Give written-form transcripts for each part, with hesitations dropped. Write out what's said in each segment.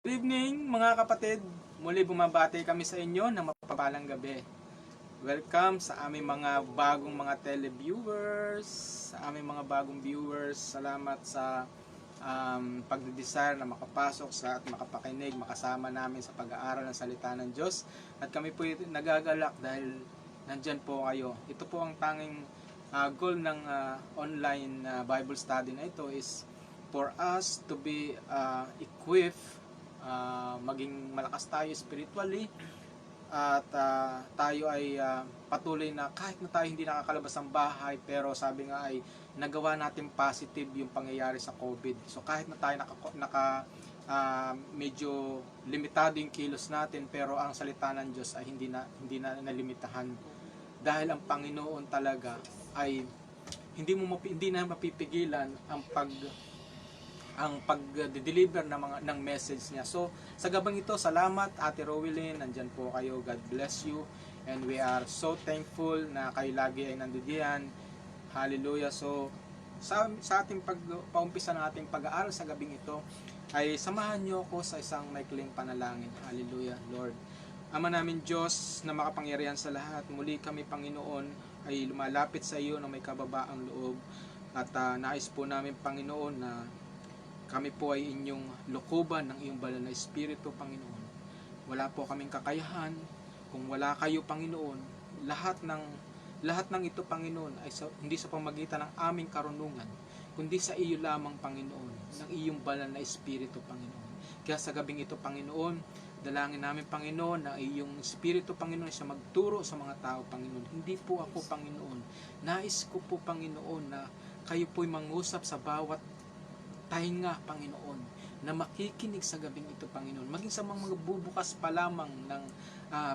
Good evening mga kapatid, muli bumabati kami sa inyo ng mapapalang gabi. Welcome sa aming mga bagong mga televiewers, sa aming mga bagong viewers. Salamat sa pagdedesire na makapasok sa at makapakinig, makasama namin sa pag-aaral ng salita ng Diyos. At kami po nagagalak dahil nandyan po kayo. Ito po ang tanging goal ng online Bible study na ito is for us to be equipped, maging malakas tayo spiritually at tayo ay patuloy na kahit na tayo hindi nakakalabas ng bahay, pero sabi nga ay nagawa natin positive yung pangyayari sa COVID. So kahit na tayo medyo limitado yung kilos natin, pero ang salita ng Diyos ay hindi na nalimitahan, dahil ang Panginoon talaga ay hindi na mapipigilan ang pag-deliver ng message niya. So, sa gabang ito, salamat Ate Rowelyn, nandyan po kayo. God bless you. And we are so thankful na kayo lagi ay nandiyan. Hallelujah. So, sa ating paumpisa ng ating pag-aaral sa gabing ito, ay samahan niyo ako sa isang maikling panalangin. Hallelujah, Lord. Ama namin Diyos na makapangyarihan sa lahat, muli kami Panginoon ay lumalapit sa iyo na may kababaang loob. At nais po namin Panginoon na kami po ay inyong lokoban ng iyong banal na Espiritu, Panginoon. Wala po kaming kakayahan. Kung wala kayo, Panginoon, lahat ng ito, Panginoon, ay hindi sa pamagitan ng aming karunungan, kundi sa iyo lamang, Panginoon, ng iyong banal na Espiritu, Panginoon. Kaya sa gabing ito, Panginoon, dalangin namin, Panginoon, na iyong Espiritu, Panginoon, siya magturo sa mga tao, Panginoon. Hindi po ako, Panginoon. Nais ko po, Panginoon, na kayo po'y mangusap sa bawat tainga, Panginoon, na makikinig sa gabing ito, Panginoon. Maging sa mga bubukas pa lamang ng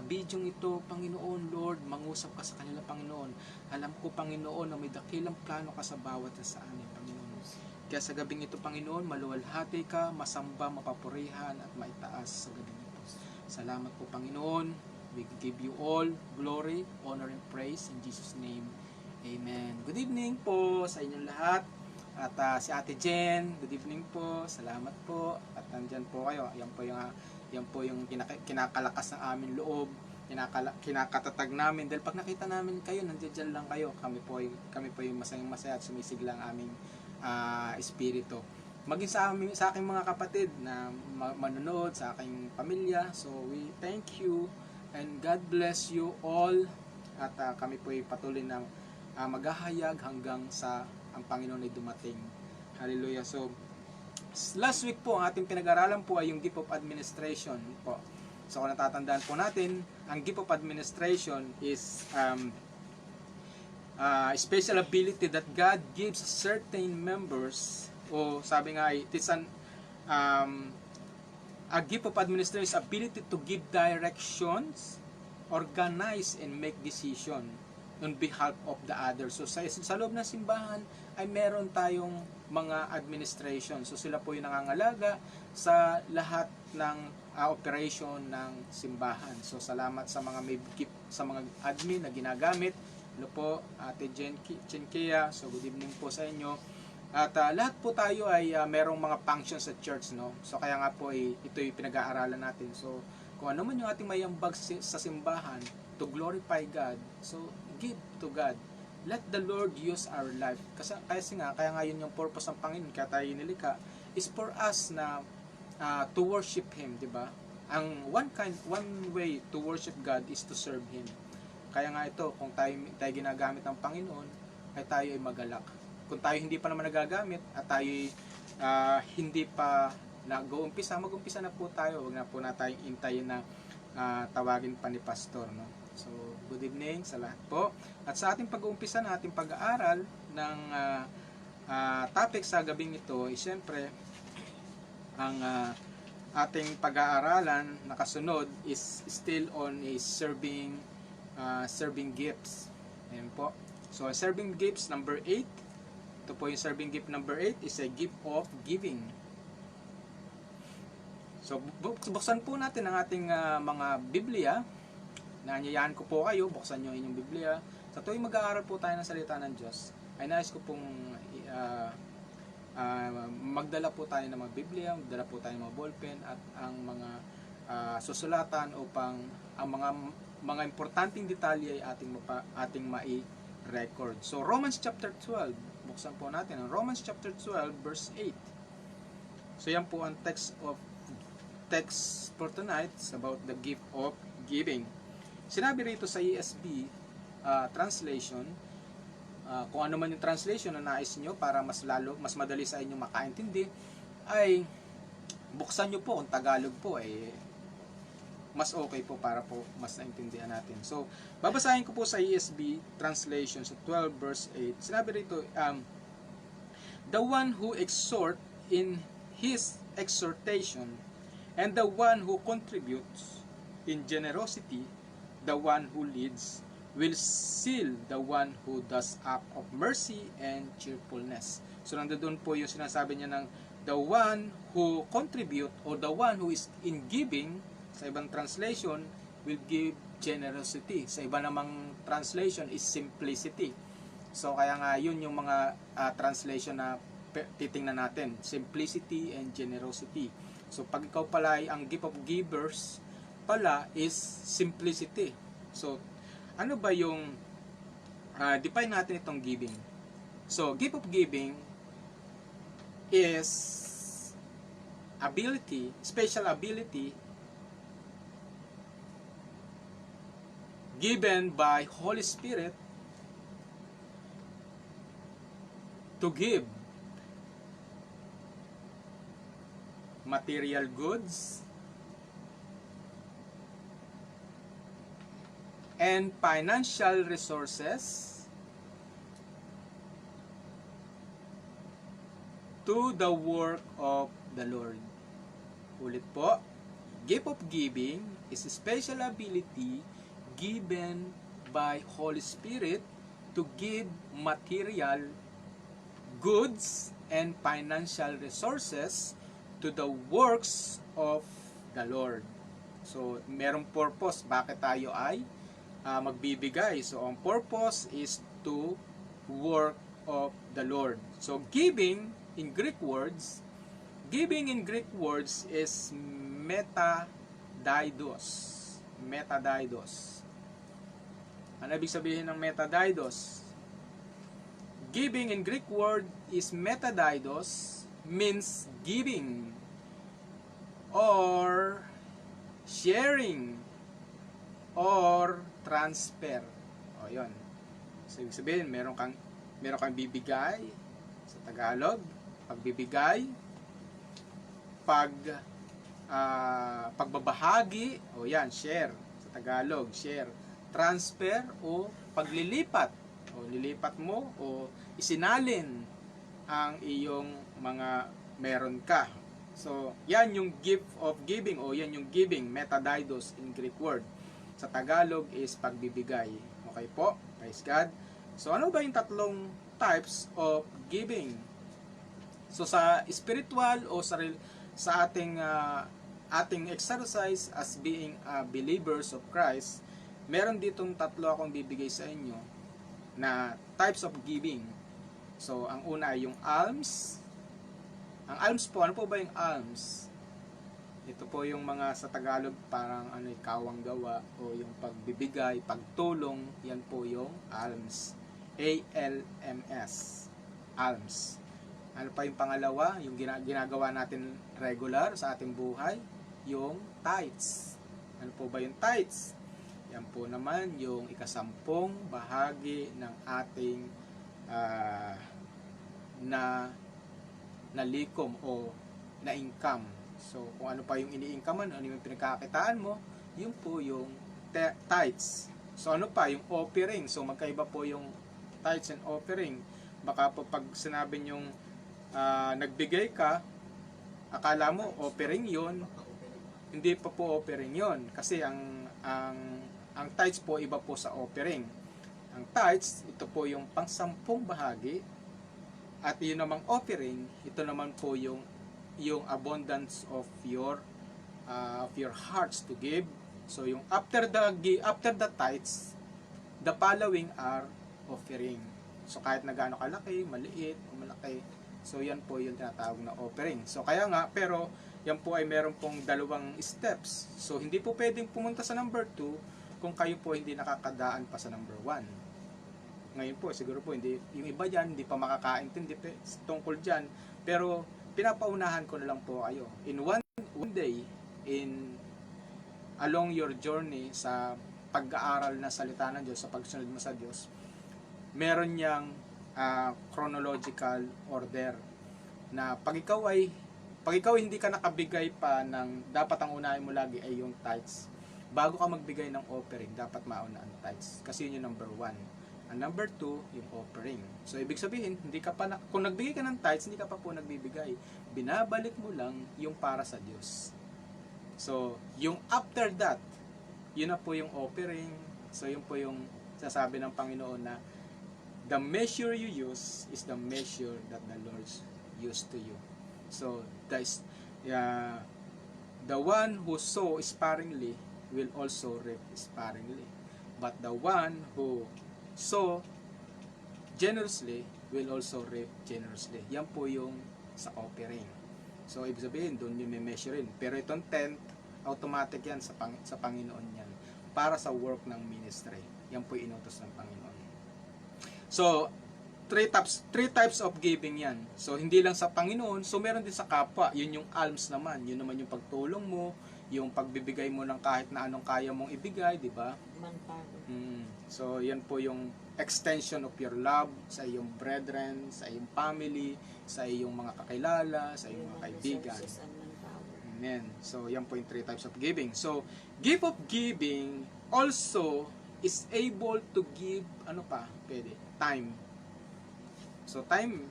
bidyong ito, Panginoon, Lord, mangusap ka sa kanila, Panginoon. Alam ko, Panginoon, na may dakilang plano ka sa bawat sa amin, Panginoon. Kaya sa gabing ito, Panginoon, maluwalhati ka, masamba, mapapurihan, at maitaas sa gabing ito. Salamat po, Panginoon. We give you all glory, honor, and praise in Jesus' name. Amen. Good evening po sa inyong lahat. At si Ate Jen, good evening po. Salamat po. At nandyan po kayo. Yan po yung kinakalakas ng aming loob, kinakatatag namin. Dahil pag nakita namin kayo, nandiyan lang kayo. Kami po yung masayang-masaya at sumisigla ang aming espiritu. Maging sa aking mga kapatid na manonood, sa aking pamilya. So we thank you and God bless you all. At kami po ay patuloy na maghahayag hanggang sa ang Panginoon ay dumating. Hallelujah. So, last week po, ang ating pinag-aralan po ay yung gift of administration po. So, kung natatandaan po natin, ang gift of administration is special ability that God gives certain members, o sabi nga ay, it's a gift of administration is ability to give directions, organize, and make decision on behalf of the others. So sa loob ng simbahan ay meron tayong mga administration. So sila po yung nangangalaga sa lahat ng operation ng simbahan. So salamat sa mga may gift, sa mga admin na ginagamit. Hello po, Ate Chenkia. So good evening po sa inyo. At lahat po tayo ay merong mga functions sa church, no? So kaya nga po ito yung pinag-aaralan natin. So kung ano man yung ating mayambag sa simbahan to glorify God, so give to God. Let the Lord use our life. Kaya nga yun yung purpose ng Panginoon, kaya tayo nilikha, is for us na to worship Him, di ba? Ang one way to worship God is to serve Him. Kaya nga ito, kung tayo ginagamit ng Panginoon, ay tayo ay magalak. Kung tayo hindi pa naman nagagamit, at tayo hindi pa mag-umpisa na po tayo. Huwag na po na tayong intayin na tawagin pa ni Pastor, no? So, good evening sa lahat po. At sa ating pag-uumpisa ng ating pag-aaral ng topic sa gabing ito, siyempre, ang ating pag-aaralan na kasunod is still on is serving gifts. Ayan po. So, serving gifts number 8. Ito po yung serving gift number 8 is a gift of giving. So, buksan po natin ang ating mga Biblia. Naanyayahan ko po kayo, buksan nyo inyong Biblia. Sa tuwing mag-aaral po tayo ng salita ng Diyos, ay nais ko pong magdala po tayo ng mga Biblia, magdala po tayo ng mga ballpen at ang mga susulatan upang ang mga importanteng detalye ay ating mai-record. So Romans chapter 12, buksan po natin ang Romans chapter 12 verse 8. So yan po ang text for tonight. It's about the gift of giving. Sinabi rito sa ESV translation, kung ano man yung translation na nais nyo para mas madali sa inyo makaintindi, ay buksan nyo po kung Tagalog po, mas okay po para po mas naintindihan natin. So, babasahin ko po sa ESV translation sa 12 verse 8. Sinabi rito, the one who exhort in his exhortation, and the one who contributes in generosity, the one who leads, will seal the one who does act of mercy and cheerfulness. So, nandoon po yung sinasabi niya ng the one who contribute or the one who is in giving. Sa ibang translation, will give generosity. Sa iba namang translation is simplicity. So, kaya nga yun yung mga translation na titingnan natin. Simplicity and generosity. So, pag ikaw pala ay ang gift of givers pala is simplicity. So, ano ba yung define natin itong giving? So, gift of giving is ability, special ability given by Holy Spirit to give material goods and financial resources to the work of the Lord. Ulit po, gift of giving is a special ability given by Holy Spirit to give material goods and financial resources to the works of the Lord. So, merong purpose bakit tayo ay magbibigay. So, ang purpose is to work of the Lord. So, giving in Greek words is metadaidos. Metadaidos. Ano ibig sabihin ng metadaidos? Giving in Greek word is metadaidos, means giving or sharing or transfer. O yun. So, ibig sabihin, meron kang bibigay sa Tagalog, pagbibigay, pagbabahagi, o yan, share sa Tagalog, share. Transfer o paglilipat, o lilipat mo o isinalin ang iyong mga meron ka. So, yan yung gift of giving o yan yung giving, metadaidos in Greek word. Sa Tagalog is pagbibigay. Okay po? Praise God. So, ano ba yung tatlong types of giving? So, sa spiritual o sa ating exercise as being believers of Christ, meron ditong tatlo akong bibigay sa inyo na types of giving. So, ang una ay yung alms. Ang alms po, ano po ba yung alms? Ito po yung mga sa Tagalog parang kawang gawa o yung pagbibigay, pagtulong, yan po yung alms. A-L-M-S. Alms. Ano pa yung pangalawa? Yung ginagawa natin regular sa ating buhay, yung tithes. Ano po ba yung tithes? Yan po naman yung ikasampung bahagi ng ating na likom o na income. So, kung ano pa yung ini-incomean, ano yung pinagkakitaan mo, yun po yung tithes. So, ano pa? Yung offering. So, magkaiba po yung tithes and offering. Baka po pag sinabi nyong nagbigay ka, akala mo offering yun, hindi pa po offering yun. Kasi ang tithes po iba po sa offering. Ang tithes, ito po yung pang-10 bahagi. At yun namang offering, ito naman po yung abundance of your hearts to give. So yung after the tithes, the following are offering. So kahit na gaano kalaki, maliit o malaki, So yan po yung tinatawag na offering. So kaya nga, pero yan po ay meron pong dalawang steps. So hindi po pwedeng pumunta sa number 2 kung kayo po hindi nakakadaan pa sa number 1. Ngayon po, siguro po hindi, yung iba dyan hindi pa makakaintindi tungkol dyan, pero pinapaunahan ko na lang po kayo. In one day, along your journey sa pag-aaral na salita ng Diyos, sa pagsunod mo sa Diyos, meron niyang chronological order na pag ikaw hindi ka nakabigay pa ng, dapat ang unahin mo lagi ay yung tithes. Bago ka magbigay ng offering, dapat mauna ang tithes, kasi yun yung number 1. Ang number 2, yung offering. So ibig sabihin, kung nagbigay ka ng tithes, hindi ka pa po nagbibigay. Binabalik mo lang yung para sa Diyos. So yung after that, yun na po yung offering. So yun po yung sasabi ng Panginoon na the measure you use is the measure that the Lord used to you. So the one who sow sparingly will also reap sparingly. But the one who sow generously will also reap generously. Yan po yung sa offering. So ibig sabihin, doon yung may measurein. Pero itong 10th, automatic yan sa Panginoon yan. Para sa work ng ministry. Yan po yung inutos ng Panginoon. So, three types of giving yan. So, hindi lang sa Panginoon, so meron din sa kapwa. Yun yung alms naman. Yun naman yung pagtulong mo, yung pagbibigay mo ng kahit na anong kaya mong ibigay, di ba? So, yan po yung extension of your love sa iyong brethren, sa iyong family, sa iyong mga kakilala, sa iyong mga kaibigan. Amen. So, yan po yung three types of giving. So, gift of giving also is able to give, pwede? Time. So, time,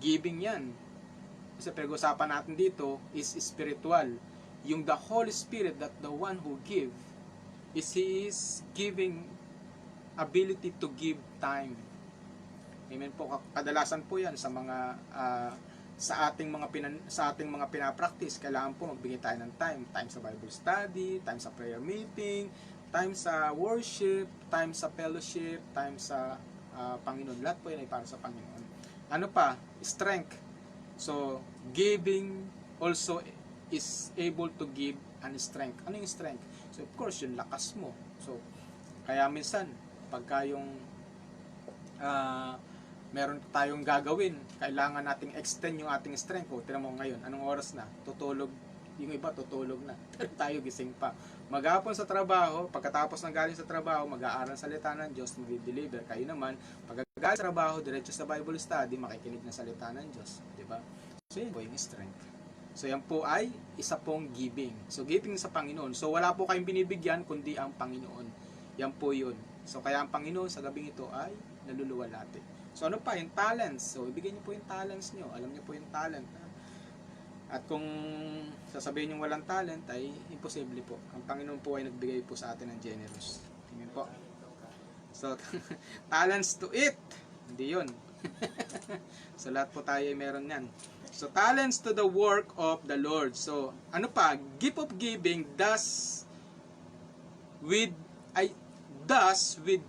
giving yan. Kasi pag-usapan natin dito is spiritual. Yung the Holy Spirit, that the one who give, He is giving ability to give time. Amen po. Kadalasan po yan sa mga sa ating mga pinapractice, kailangan po magbigay tayo ng time sa Bible study, time sa prayer meeting, time sa worship, time sa fellowship, time sa Panginoon. Lahat po yan ay para sa Panginoon. Ano pa? Strength. So, giving also is able to give an strength. Ano yung strength? So, of course, yung lakas mo. So, kaya minsan, pagka yung meron tayong gagawin, kailangan nating extend yung ating strength. Tingnan mo ngayon, anong oras na? Tutulog. Yung iba tutulog na. Pero tayo gising pa. Maghapon sa trabaho, pagkatapos ng galing sa trabaho, mag-aaral ng salita ng Diyos, mag-deliver. Kayo naman, pagkagaling sa trabaho, diretso sa Bible study, makikinig ng salita ng Diyos. Diba? So, yun po yung strength. So, yan po ay isa pong giving. So, giving sa Panginoon. So, wala po kayong binibigyan, kundi ang Panginoon. Yan po yun. So, kaya ang Panginoon sa gabing ito ay naluluwalhati. So, ano pa? Yung talents. So, ibigay niyo po yung talents niyo. Alam niyo po yung talent. At kung sasabihin yung walang talent, ay imposible po. Ang Panginoon po ay nagbigay po sa atin ng generous. Amen po. So, talents to eat. Hindi yun. So, lahat po tayo ay meron yan. So, talents to the work of the Lord. So, ano pa? Gift of giving does with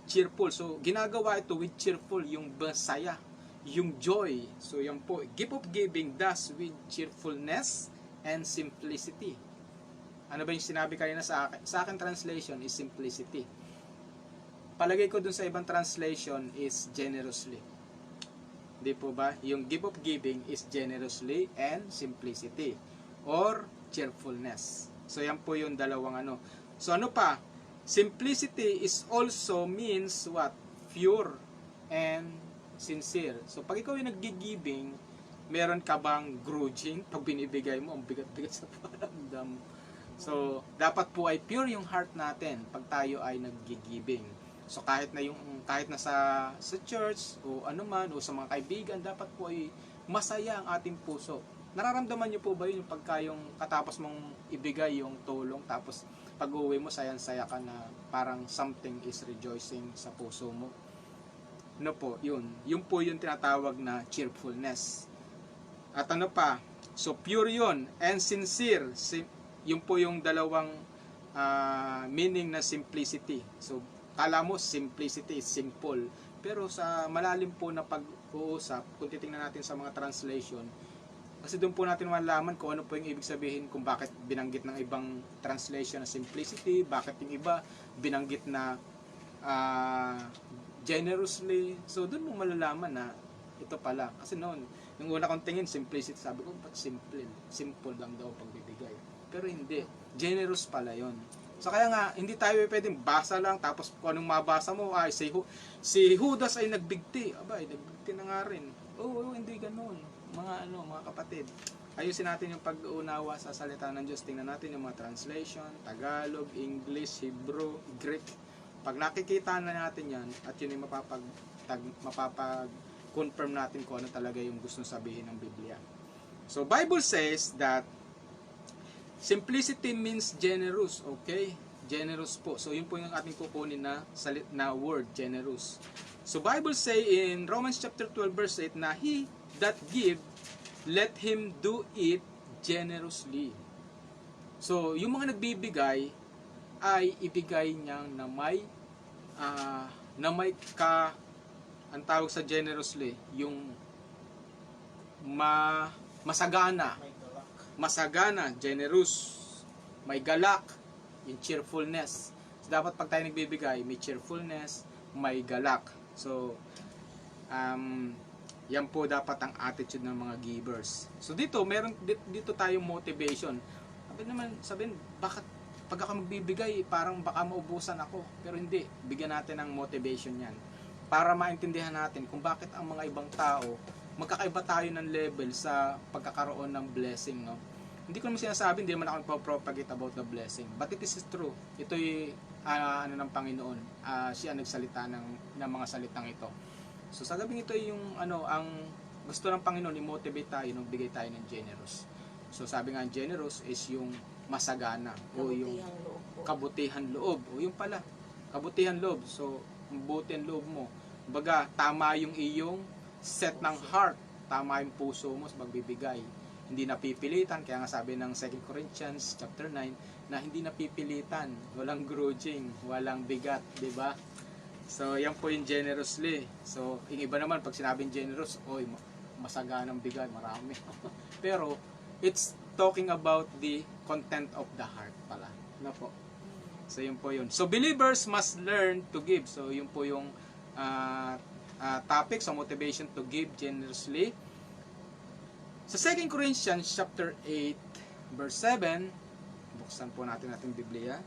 cheerful. So, ginagawa ito with cheerful, yung masaya, yung joy. So, yan po. Gift of giving does with cheerfulness and simplicity. Ano ba yung sinabi kanina sa akin? Sa akin translation is simplicity. Palagay ko dun sa ibang translation is generously. Di po ba? Yung gift of giving is generously and simplicity. Or cheerfulness. So, yan po yung dalawang ano. So, ano pa? Simplicity is also means what? Pure and sincere. So, pag ikaw yung nag-giving, meron ka bang grudging? Pag binibigay mo, ang bigat-bigat sa paramdam. So, dapat po ay pure yung heart natin pag tayo ay nag-giving. So, kahit na sa church o anuman o sa mga kaibigan, dapat po ay masaya ang ating puso. Nararamdaman niyo po ba yun pagka yung katapos mong ibigay yung tulong, tapos pag-uwi mo, sayang-saya ka na parang something is rejoicing sa puso mo? Ano po, yun. Yun po yung tinatawag na cheerfulness. At ano pa? So, pure yun. And sincere. Yun po yung dalawang meaning na simplicity. So, kala mo simplicity is simple. Pero sa malalim po na uusap, kung titingnan natin sa mga translation, kasi doon po natin malalaman kung ano po yung ibig sabihin, kung bakit binanggit ng ibang translation na simplicity, bakit yung iba binanggit na generously. So doon mo malalaman na ito pala. Kasi noon, yung una kong tingin, simplicity, sabi ko, ba't simple? Simple lang daw pagbibigay. Pero hindi. Generous pala yon. So kaya nga, hindi tayo pwedeng basa lang, tapos kung anong mabasa mo, ay si Judas ay nagbigti. Aba, nagbigti na nga rin. Oo, hindi ganoon. Mga kapatid. Ayusin natin yung pag-unawa sa salita ng Diyos. Tingnan natin yung mga translation, Tagalog, English, Hebrew, Greek. Pag nakikita na natin yan, at yun yung mapapag-confirm natin kung ano talaga yung gusto sabihin ng Biblia. So, Bible says that simplicity means generous, okay? Generous po. So, yun po yung ating kukunin na word, generous. So, Bible say in Romans chapter 12 verse 8 na he that give, let him do it generously. So, yung mga nagbibigay ay ibigay niyang na may ang tawag sa generously, yung masagana, generous, may galak, yung cheerfulness. So, dapat pag tayo nagbibigay, may cheerfulness, may galak. So, yan po dapat ang attitude ng mga givers. So, dito tayong motivation. Sabihin, bakit pag ako magbibigay, parang baka maubusan ako. Pero hindi, bigyan natin ng motivation yan. Para maintindihan natin kung bakit ang mga ibang tao, magkakaiba tayo ng level sa pagkakaroon ng blessing, no? Hindi ko naman sinasabi, hindi naman ako nagpo-propagate about the blessing. But it is true. Ito'y ng Panginoon. Siya nagsalita ng mga salitang ito. So sa gabing ito yung ang gusto ng Panginoon, i-motivate tayo nung bigay tayo ng generous. So sabi nga, generous is yung masagana o yung kabutihan loob. O yung pala, kabutihan loob. So, mabuti ang loob mo. Baga, tama yung iyong set ng heart. Tama yung puso mo sa pagbibigay. Hindi napipilitan. Kaya nga sabi ng 2 Corinthians chapter 9 na hindi napipilitan. Walang grudging, walang bigat. Diba? So, yan po yung generously. So, yung iba naman, pag sinabing generous, masaganang bigay, marami. Pero, it's talking about the content of the heart pala. Ano po? So, yun po yun. So, believers must learn to give. So, yun po yung topic sa motivation to give generously. Sa 2 Corinthians chapter 8 verse 7, buksan po natin ating Biblia.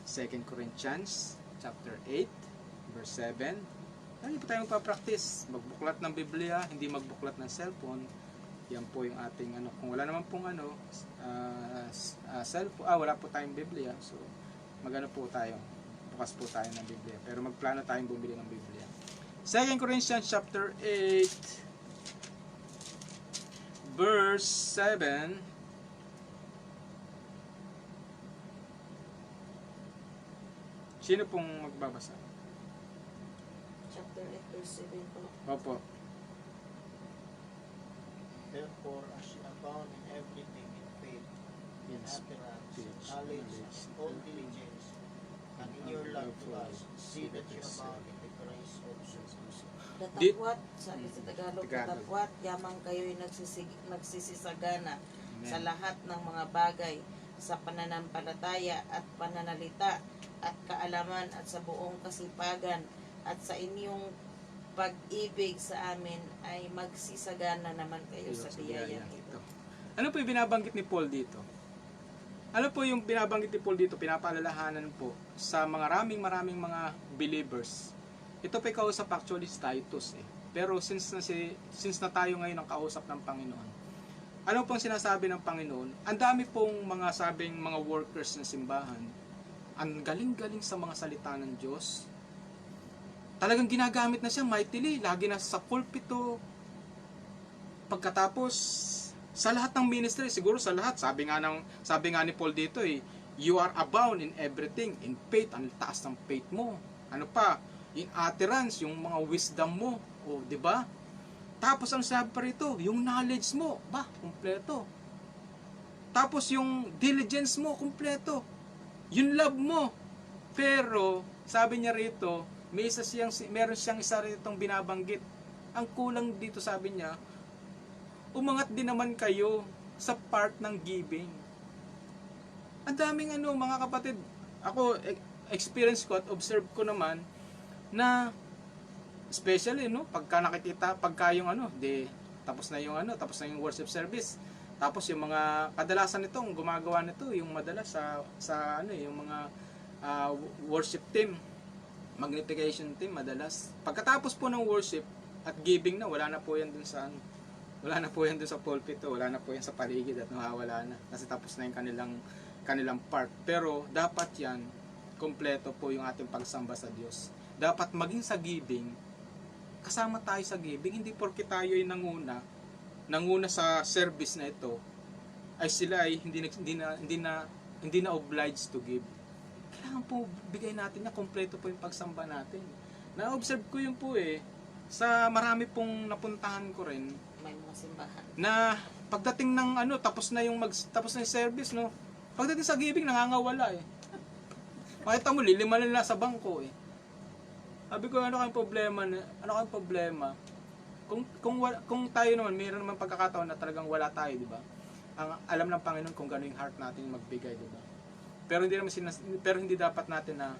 2 Corinthians chapter 8 verse 7. Hindi po tayo magpa-practice. Magbuklat ng Biblia, hindi magbuklat ng cellphone. Yan po yung ating kung wala naman pong cellphone, wala po tayong Biblia. So, po tayo. Bukas po tayo ng Biblia. Pero magplano tayong bumili ng Biblia. 2 Corinthians chapter 8 verse 7. Sino pong magbabasa? Chapter 8 verse 7 po. Opo. Therefore, as you abound in everything, in faith, in utterance, knowledge, and all diligence, and in your love to us, see that you abound in the grace also. Datapwat, sabi sa Tagalog, datapwat, yamang kayo'y nagsisisagana sa lahat ng mga bagay, sa pananampalataya at pananalita, at kaalaman at sa buong kasipagan, at sa inyong pag-ibig sa amin ay magsisagana naman kayo sa biyayang ito. Ano po yung binabanggit ni Paul dito? Ano po yung binabanggit ni Paul dito? Pinapaalalahanan po sa maraming mga believers. Ito po yung kausap actually si Titus eh. Pero since na tayo ngayon ang kausap ng Panginoon, ano pong sinasabi ng Panginoon? Ang dami pong mga sabing mga workers ng simbahan, ang galing-galing sa mga salita ng Diyos. Talagang ginagamit na siya mightily, lagi na sa pulpito. Pagkatapos sa lahat ng ministry, siguro sa lahat, sabi nga ni Paul dito you are abound in everything, in faith, ang taas ng faith mo. Ano pa? In utterance, yung mga wisdom mo, di ba? Tapos ang sabi pa rito, yung knowledge mo, kumpleto. Tapos yung diligence mo, kumpleto. Yung love mo. Pero sabi niya rito, meron siyang isa ritong binabanggit Ang kulang dito, sabi niya, umangat din naman kayo sa part ng giving. Ang daming mga kapatid, ako, experience ko at observe ko naman, na especially pagka yung tapos na yung worship service. Tapos yung mga kadalasan nitong gumagawa nito, yung madalas yung mga worship team, magnification team madalas. Pagkatapos po ng worship at giving na, wala na po yan dun sa pulpit, wala na po yan sa paligid at nawawala na kasi tapos na yung kanilang part. Pero dapat yan kompleto po yung ating pagsamba sa Diyos. Dapat maging sa giving, kasama tayo sa giving, hindi porke tayo ay nanguna sa service na ito ay sila ay hindi na obliged to give. Kailangan po bigay natin na kompleto po yung pagsamba natin. Na-observe ko yun po sa marami pong napuntahan ko rin, May mga simbahan. na pagdating ng tapos na yung service, pagdating sa giving nangangawala makita mo liliman nila sa bangko Sabi ko, ano kayong problema? Kung tayo naman, mayroon naman pagkakataon na talagang wala tayo, di ba? Alam ng Panginoon kung gano'ng heart natin magbigay, di ba? Pero hindi dapat natin na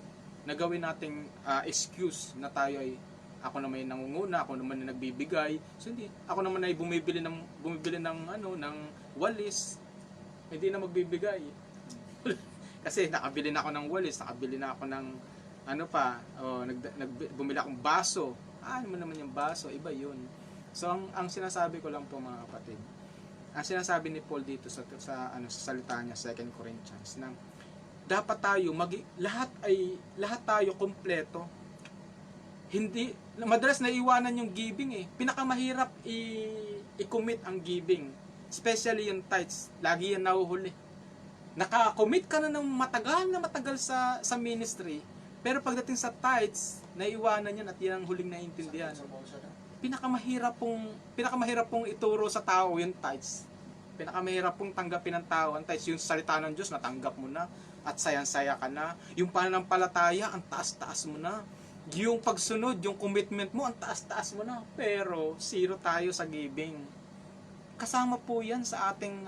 gawin nating excuse na tayo ay ako naman yung nangunguna, ako naman yung nagbibigay. So hindi, ako naman ay bumibili ng walis, hindi na magbibigay. Kasi nakabili na ako ng walis, nakabili na ako ng bumili akong baso. Ano naman yung baso, iba yun. So ang sinasabi ko lang po mga kapatid, ang sinasabi ni Paul dito sa salita niya 2 Corinthians na dapat tayo lahat tayo kumpleto. Hindi madalas naiwanan yung giving Pinakamahirap i-commit ang giving, especially yung tithes. Lagi yan nahuhuli. Naka-commit ka na ng matagal sa ministry, pero pagdating sa tithes, naiwanan yan at yan ang huling naiintindihan. Pinakamahirap pong ituro sa tao yung tithes. Pinakamahirap pong tanggapin ng tao ang tithes. Yung salita ng Diyos, natanggap mo na at sayang-saya ka na. Yung pananampalataya, ang taas-taas mo na. Yung pagsunod, yung commitment mo, ang taas-taas mo na. Pero zero tayo sa giving. Kasama po yan sa ating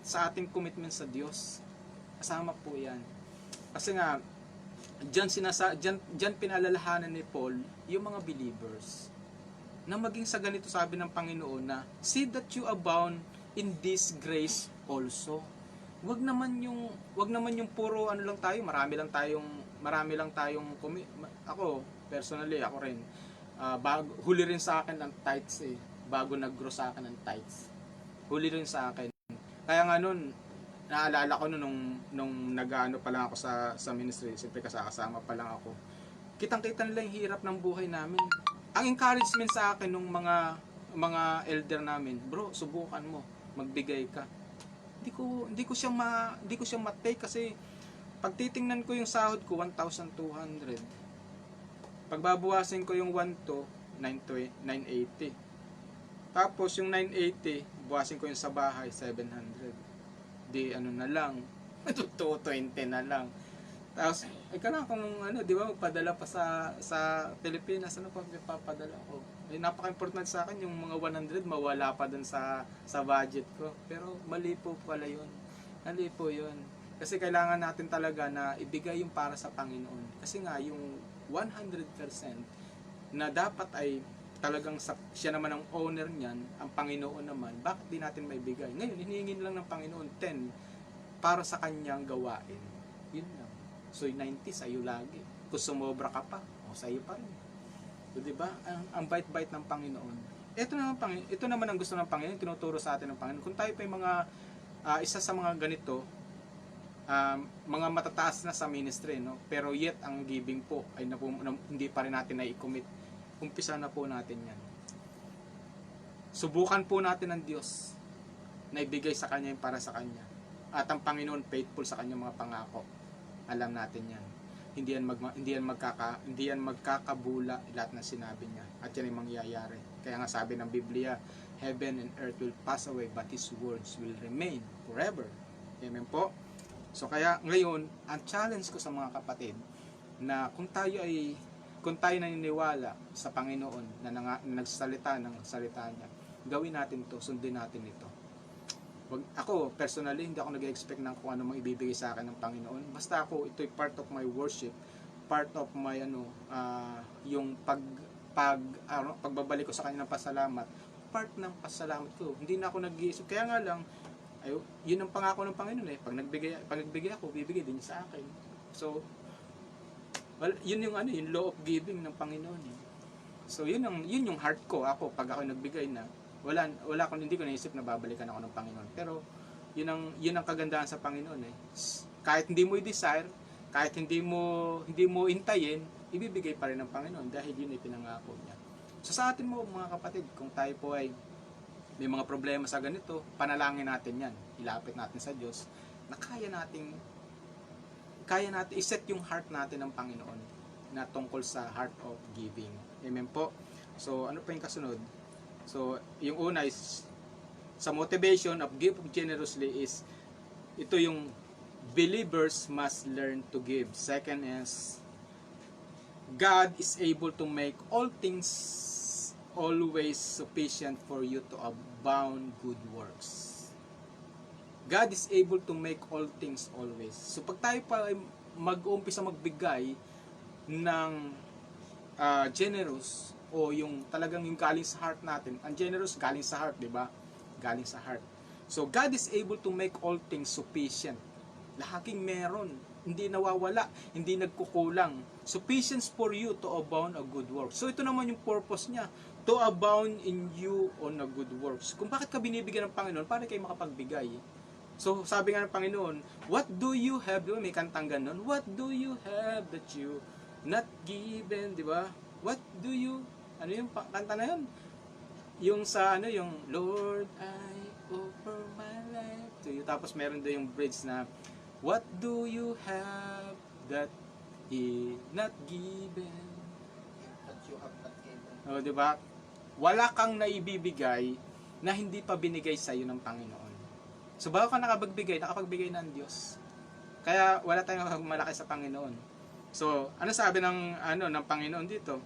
sa ating commitment sa Diyos. Kasama po yan. Kasi nga diyan pinalalahanan ni Paul yung mga believers na maging sa ganito, sabi ng Panginoon na see that you abound in this grace also. Wag naman yung puro lang tayo, marami lang tayong ako personally, ako rin huli rin sa akin ang tithes bago nag-grow sa akin ang tithes. Huli rin sa akin. Kaya nga nun, naalala ko nung nag-ano pa lang ako sa ministry, siyempre kasama pa lang ako. Kitang-kita nila yung hirap ng buhay namin. Ang encouragement sa akin nung mga elder namin, bro, subukan mo, magbigay ka. Hindi ko siya ma-take kasi pag titingnan ko yung sahod ko 1,200. Pagbabawasin ko yung 980. Tapos yung 980, buwasin ko yung sa bahay 700. Di na lang, 220 na lang. Tapos kung di ba magpadala pa sa Pilipinas, ano pa ipapadala ko? Napaka-important sa akin yung mga 100 mawala pa dun sa budget ko. Pero mali po pala yun. Mali po yun. Kasi kailangan natin talaga na ibigay yung para sa Panginoon. Kasi nga yung 100% na dapat ay talagang siya naman ang owner niyan, ang Panginoon naman, bakit di natin maibigay? Ngayon, hinihingin lang ng Panginoon 10 para sa kanyang gawain. Yun lang. So, 90 sa'yo lagi. Kung sumobra ka pa, sa'yo pa rin. So, diba? Ang bait-bait ng Panginoon. Ito naman ang gusto ng Panginoon, tinuturo sa atin ng Panginoon. Kung tayo pa yung mga, isa sa mga ganito, mga matataas na sa ministry, no? Pero yet, ang giving po, ay hindi pa rin natin na-i-commit. Umpisa na po natin yan. Subukan po natin ng Diyos na ibigay sa Kanya yung para sa Kanya. At ang Panginoon faithful sa Kanyang mga pangako. Alam natin yan. Hindi yan magkakabula lahat ng sinabi niya. At yan ay mangyayari. Kaya nga sabi ng Biblia, heaven and earth will pass away, but His words will remain forever. Amen po? So kaya ngayon, ang challenge ko sa mga kapatid, na kung kung tayo naniniwala sa Panginoon na nagsalita ng salita niya, gawin natin to, sundin natin ito. Ako, personally, hindi ako nag-expect ng kung ano mang ibibigay sa akin ng Panginoon. Basta ako, ito'y part of my worship, part of my yung pagbabalik ko sa kanya ng pasalamat, part ng pasalamat ko. Hindi na ako nag-iisip. Kaya nga lang, yun ang pangako ng Panginoon eh. Pag nagbigay ako, bibigay din niya sa akin. So, yun yung yung law of giving ng Panginoon eh. So, yun yung heart ko. Ako, pag ako nagbigay na, hindi ko naisip na babalikan ako ng Panginoon. Pero, yun ang kagandahan sa Panginoon eh. Kahit hindi mo i-desire, kahit hindi mo intayin, ibibigay pa rin ng Panginoon dahil yun ay pinangako niya. So, sa atin mo, mga kapatid, kung tayo po ay may mga problema sa ganito, panalangin natin yan. Ilapit natin sa Diyos na kaya natin iset yung heart natin ng Panginoon na tungkol sa heart of giving. Amen po. So, ano pa yung kasunod? So, yung una is sa motivation of give generously is ito yung believers must learn to give. Second is God is able to make all things always sufficient for you to abound good works. God is able to make all things always. So pag tayo pa mag-uumpisa magbigay ng generous o yung talagang yung galing sa heart natin, ang generous galing sa heart, di ba? Galing sa heart. So God is able to make all things sufficient. Laging meron, hindi nawawala, hindi nagkukulang. Sufficient for you to abound a good work. So ito naman yung purpose niya, to abound in you on a good works. Kung bakit ka binibigyan ng Panginoon, para kayo makapagbigay. So, sabi nga ng Panginoon, what do you have? Diba? May kantang ganon. What do you have that you not given? Diba? What do you, ano yung kanta na yun? Yung sa, yung Lord, I offer my life to you. Tapos meron doon yung bridge na, what do you have that he not given? That you have not given. O, diba? Wala kang naibibigay na hindi pa binigay sa iyo ng Panginoon. So bago ka nakapagbigay ng Diyos. Kaya wala tayong malaki sa Panginoon. So, ano sabi ng Panginoon dito?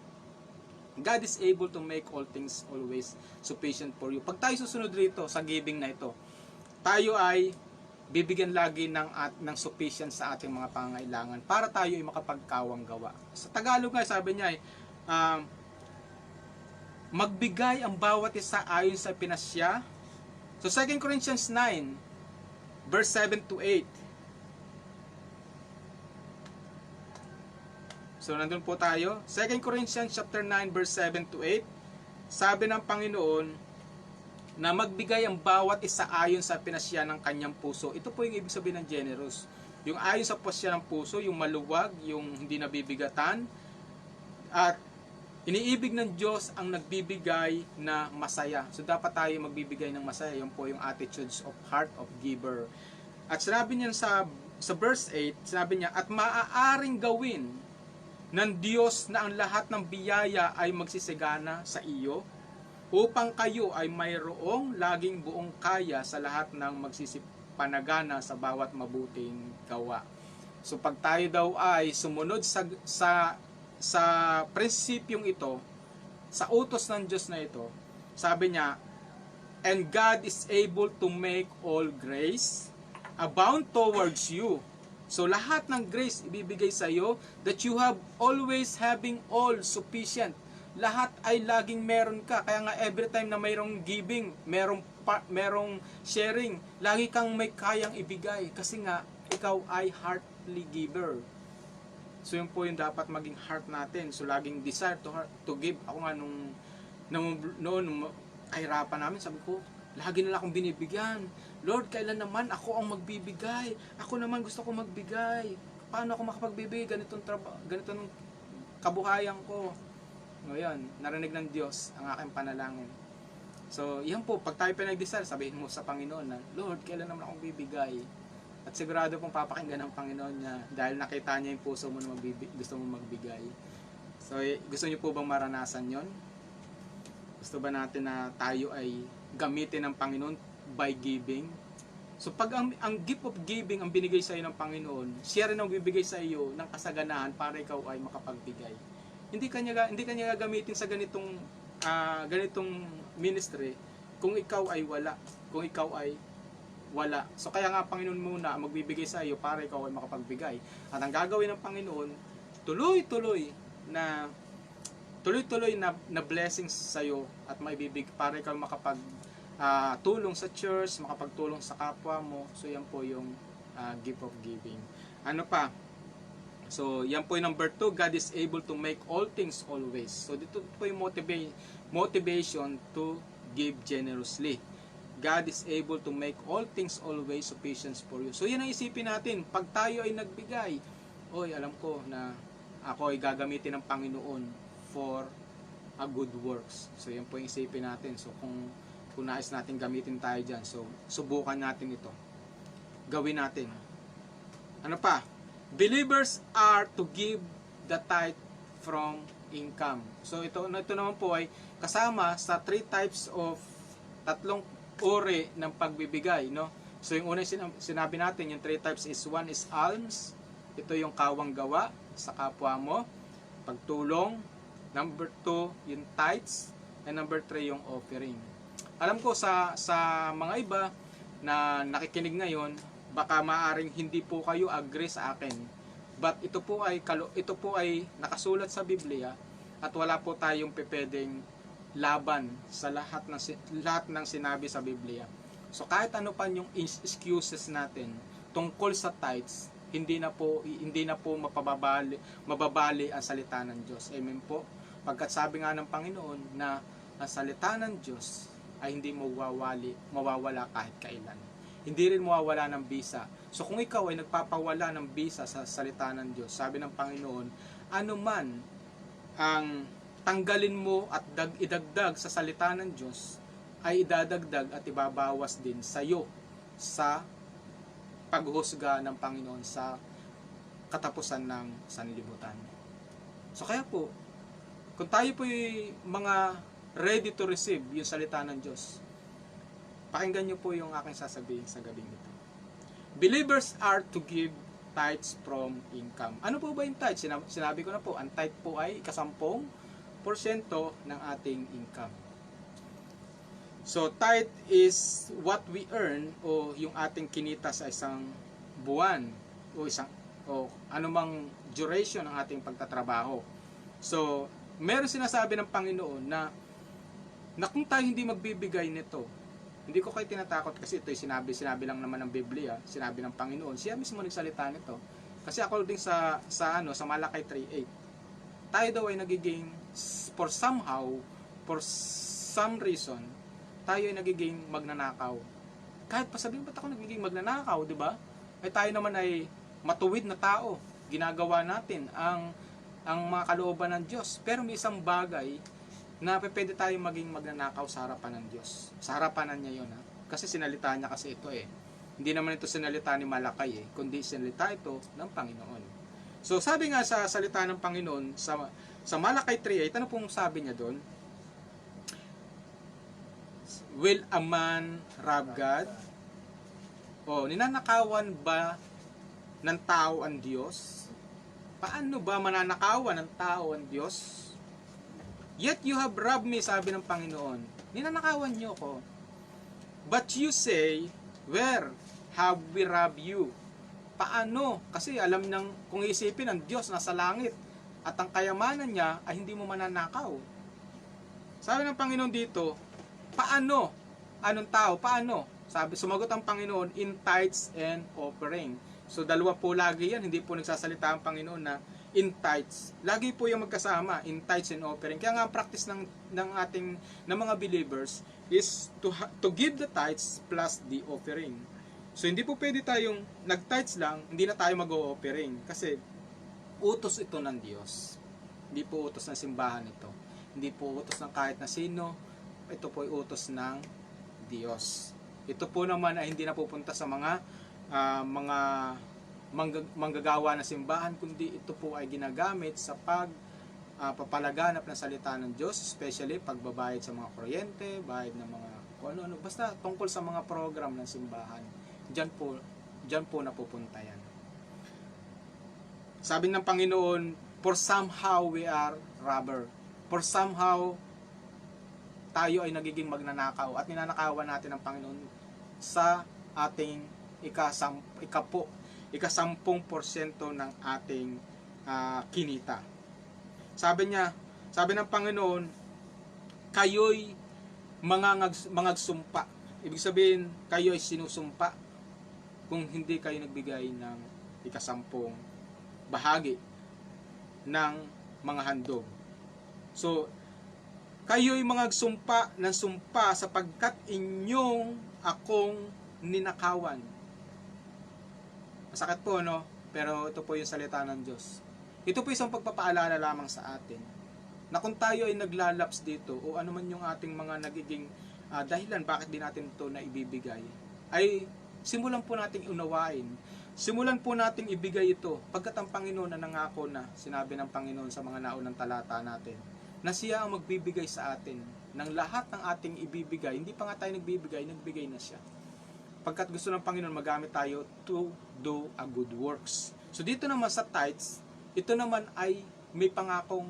God is able to make all things always sufficient for you. Pag tayo susunod rito sa giving na ito, tayo ay bibigyan lagi ng sufficient sa ating mga pangangailangan para tayo ay makapagkawang gawa. Sa Tagalog nga, sabi niya magbigay ang bawat isa ayon sa pinasya. So 2 Corinthians 9 verse 7 to 8. So nandun po tayo. 2 Corinthians chapter 9 verse 7 to 8. Sabi ng Panginoon na magbigay ang bawat isa ayon sa pinasya ng kanyang puso. Ito po yung ibig sabihin ng generous. Yung ayon sa pasya ng puso, yung maluwag, yung hindi nabibigatan. At iniibig ng Diyos ang nagbibigay na masaya. So dapat tayo magbibigay ng masaya. Yun po yung attitudes of heart of giver. At sinabi niya sa verse 8, sinabi niya, at maaaring gawin ng Diyos na ang lahat ng biyaya ay magsisigana sa iyo, upang kayo ay mayroong laging buong kaya sa lahat ng magsisipanagana sa bawat mabuting gawa. So pag tayo daw ay sumunod sa prinsipyong ito, sa utos ng Diyos na ito, sabi niya, and God is able to make all grace abound towards you. So lahat ng grace ibibigay sa iyo, that you have always having all sufficient. Lahat ay laging meron ka. Kaya nga every time na mayroong giving, merong sharing, lagi kang may kayang ibigay. Kasi nga, ikaw ay heartly giver. So yun po yung dapat maging heart natin. So laging desire to give. Ako nga noon kahirapan namin, sabi ko, lagi nila akong binibigyan. Lord, kailan naman ako ang magbibigay? Ako naman gusto ko magbigay. Paano ako makapagbibigay? Ganitong kabuhayan ko. Ngayon, narinig ng Diyos ang aking panalangin. So, yan po, pag tayo pinag-desire, sabihin mo sa Panginoon na, Lord, kailan naman akong bibigay? At sigurado pong papakinggan ng Panginoon niya dahil nakita niya yung puso mo na gusto mo magbigay. So, gusto niyo po bang maranasan yon? Gusto ba natin na tayo ay gamitin ng Panginoon by giving? So, pag ang gift of giving ang binigay sa iyo ng Panginoon, siya rin ang bibigay sa iyo ng kasaganahan para ikaw ay makapagbigay. hindi kanya gagamitin sa ganitong ministry kung ikaw ay wala. Kung ikaw ay wala. So kaya nga Panginoon muna ang magbibigay sa iyo para ikaw ay makapagbigay. At ang gagawin ng Panginoon, tuloy-tuloy na blessings sa iyo at maibibig para ikaw makapag tulong sa church, makapagtulong sa kapwa mo. So yan po yung gift of giving. Ano pa? So yan po yung number 2, God is able to make all things always. So dito po yung motivation to give generously. God is able to make all things always sufficient for you. So yan ang isipin natin. Pag tayo ay nagbigay, oy, alam ko na ako ay gagamitin ng Panginoon for a good works. So yan po yung isipin natin. So kung nais natin gamitin tayo dyan, so subukan natin ito. Gawin natin. Ano pa? Believers are to give the tithe from income. So ito naman po ay kasama sa tatlong uri ng pagbibigay, no? So yung una sinabi natin, yung 3 types is, 1 is alms. Ito yung kawang gawa sa kapwa mo, pagtulong. Number 2, yung tithes. And number 3, yung offering. Alam ko sa mga iba na nakikinig ngayon, baka maaring hindi po kayo agree sa akin. But ito po ay nakasulat sa Biblia at wala po tayong pwedeng laban sa lahat ng sinabi sa Biblia. So kahit ano pa yung excuses natin tungkol sa tithes, hindi na po mababali ang salita ng Diyos. Amen po. Pagkat sabi nga ng Panginoon na ang salita ng Diyos ay hindi mawawala kahit kailan. Hindi rin mawawala ng bisa. So kung ikaw ay nagpapawala ng bisa sa salita ng Diyos, sabi ng Panginoon, ano man ang tanggalin mo at idagdag sa salita ng Diyos, ay idadagdag at ibabawas din sa iyo sa paghusga ng Panginoon sa katapusan ng sanlibutan. So kaya po, kung tayo po yung mga ready to receive yung salita ng Diyos, pakinggan nyo po yung aking sasabihin sa gabing ito. Believers are to give tithes from income. Ano po ba yung tithes? Sinabi ko na po, ang tithe po ay 10% ng ating income. So tithe is what we earn o yung ating kinita sa isang buwan o anumang duration ng ating pagtatrabaho. So meron sinasabi ng Panginoon na kung tayo hindi magbibigay nito, hindi ko kayo tinatakot kasi ito sinabi lang naman ng Biblia, sinabi ng Panginoon. Siya mismo nagsalita nito. Kasi ako din sa Malakay 3:8. Tayo daw ay nagiging for some reason, tayo ay nagiging magnanakaw. Kahit pa sabihin, ba't ako nagiging magnanakaw, di ba? Ay tayo naman ay matuwid na tao. Ginagawa natin ang mga kalooban ng Diyos. Pero may isang bagay na pwede tayo maging magnanakaw sa harapan ng Diyos. Sa harapan niya yun, ha? Kasi sinalita niya kasi ito eh. Hindi naman ito sinalita ni Malakay kundi sinalita ito ng Panginoon. So sabi nga sa salita ng Panginoon sa Malakay 3:8, ano pong sabi niya doon? Will a man rob God? O ninanakawan ba ng tao ang Diyos? Paano ba mananakawan ng tao ang Diyos? Yet you have robbed me, sabi ng Panginoon. Ninanakawan niyo ko. But you say, where have we robbed you? Paano? Kasi alam nang kung isipin ang Diyos nasa langit at ang kayamanan niya ay hindi mo mananakaw. Sabi ng Panginoon dito, paano? Anong tao? Paano? Sumagot ang Panginoon, in tithes and offering. So dalawa po lagi yan, hindi po nagsasalita ang Panginoon na in tithes. Lagi po yung magkasama, in tithes and offering. Kaya nga ang practice ng mga believers is to give the tithes plus the offering. So hindi po pwede tayong nag-tithes lang, hindi na tayo mag-o-offering. Kasi utos ito ng Diyos. Hindi po utos ng simbahan ito. Hindi po utos ng kahit na sino. Ito po ay utos ng Diyos. Ito po naman ay hindi na pupunta sa mga manggagawa na simbahan, kundi ito po ay ginagamit sa papalaganap ng salita ng Diyos, especially pagbabayad sa mga kuryente, bayad ng mga kung ano, basta tungkol sa mga program ng simbahan. Diyan po napupunta yan. Sabi ng Panginoon, For somehow we are robber. For somehow tayo ay nagiging magnanakaw at ninanakawan natin ang Panginoon sa ating ika-10% ng ating kinita. Sabi ng Panginoon, kayo'y mangagsumpa. Ibig sabihin, kayo ay sinusumpa kung hindi kayo nagbigay ng ika-10 bahagi ng mga handog. So, kayo'y mangagsumpa ng sumpa sapagkat inyong akong ninakawan. Masakit po, no? Pero ito po yung salita ng Diyos. Ito po isang pagpapaalala lamang sa atin na kung tayo ay naglalaps dito o ano man yung ating mga nagiging dahilan bakit di natin ito na ibibigay, ay simulan po nating unawain. Simulan po nating ibigay ito pagkat ang Panginoon na nangako na, sinabi ng Panginoon sa mga naunang talata natin, na siya ang magbibigay sa atin ng lahat ng ating ibibigay. Hindi pa nga tayo nagbibigay na siya. Pagkat gusto ng Panginoon magamit tayo to do a good works. So dito naman sa tithes, ito naman ay may pangako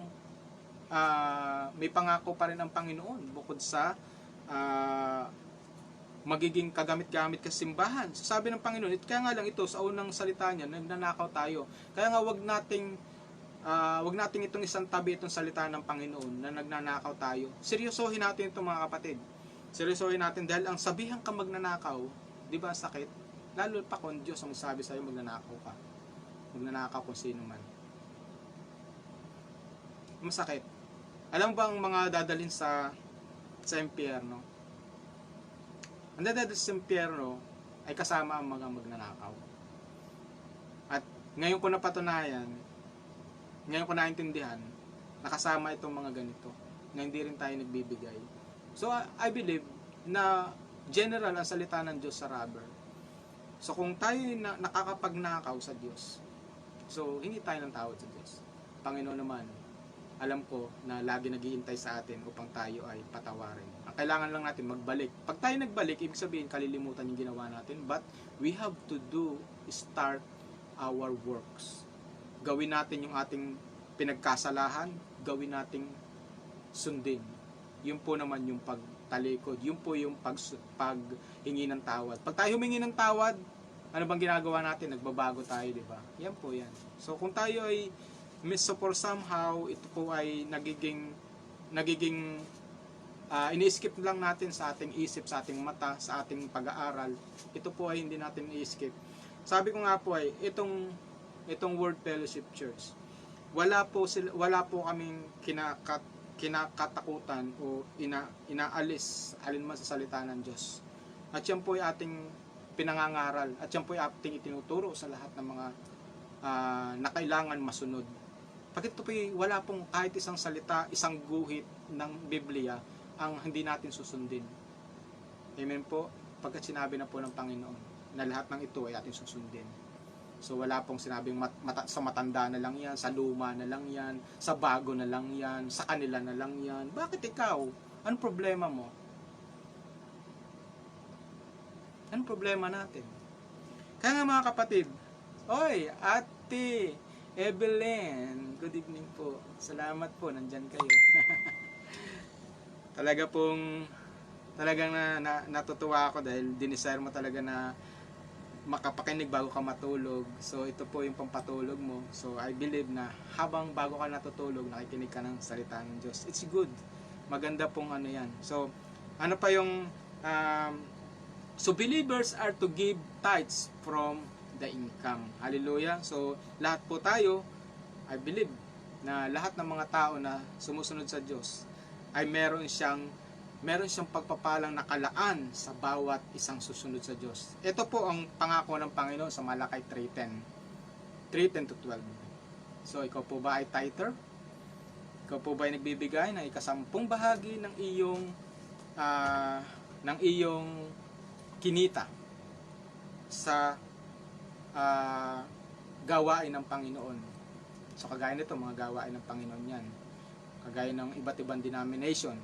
pa rin ang Panginoon bukod sa magiging kagamit-gamit ka simbahan. So sabi ng Panginoon, kaya nga lang ito sa unang salita niya, nagnanakaw tayo. Kaya nga wag nating itong isang tabi itong salita ng Panginoon na nagnanakaw tayo. Seryosohin natin ito mga kapatid. Seryosohin natin dahil ang sabihan ka magnanakaw, di ba sakit? Lalo pa kung Diyos ang sabi sa'yo magnanakaw ka. Magnanakaw kung sino man. Masakit. Alam ba ang mga dadalhin sa impyerno? Ang dadalhin sa impyerno ay kasama ang mga magnanakaw. At ngayon ko napatunayan, ngayon ko naintindihan, nakasama itong mga ganito, na hindi rin tayo nagbibigay. So, I believe na general ang salita ng Diyos sa robber. So, kung tayo nakakapagnakaw sa Diyos, so, hingi tayo ng tawad sa Diyos. Panginoon naman, alam ko na lagi naghihintay sa atin upang tayo ay patawarin. Ang kailangan lang natin magbalik. Pag tayo nagbalik, ibig sabihin, kalilimutan yung ginawa natin. But, we have to start our works. Gawin natin yung ating pinagkasalahan, gawin nating sundin. Yun po naman yung pagtalikod, yun po yung paghingi ng tawad. Pag tayo humingi ng tawad, ano bang ginagawa natin? Nagbabago tayo, di ba? Yan po yan. So kung tayo ay for somehow, ito po ay nagiging ini-skip lang natin sa ating isip, sa ating mata, sa ating pag-aaral. Ito po ay hindi natin i-skip. Sabi ko nga po ay itong Word Fellowship Church, wala po kaming kinakatakutan o inaalis alinman sa salita ng Diyos. At yan po ay ating pinangangaral at yan po ay ating itinuturo sa lahat ng mga na kailangan masunod. Pag ito po ay wala pong kahit isang salita, isang guhit ng Biblia ang hindi natin susundin. Amen po. Pagkat sinabi na po ng Panginoon na lahat ng ito ay ating susundin. So wala pong sinabing sa matanda na lang yan, sa luma na lang yan, sa bago na lang yan, sa kanila na lang yan. Bakit ikaw? Anong problema mo? Anong problema natin? Kaya nga mga kapatid, oy, Ate Evelyn, good evening po. Salamat po, nandyan kayo. Talagang natutuwa ako dahil dinesire mo talaga na makapakinig bago ka matulog. So ito po yung pampatulog mo. So I believe na habang bago ka natutulog, nakikinig ka ng salita ng Diyos. It's good. Maganda pong ano yan. So ano pa yung so believers are to give tithes from the income. Hallelujah. So lahat po tayo, I believe na lahat ng mga tao na sumusunod sa Diyos ay meron siyang pagpapalang nakalaan sa bawat isang susunod sa Diyos. Ito po ang pangako ng Panginoon sa Malakay 3:10 to 12. So, ikaw po ba ay tither? Ikaw po ba ay nagbibigay ng ika-10 bahagi ng iyong kinita sa gawain ng Panginoon? So, kagaya nito, mga gawain ng Panginoon yan. Kagaya ng iba't ibang denomination,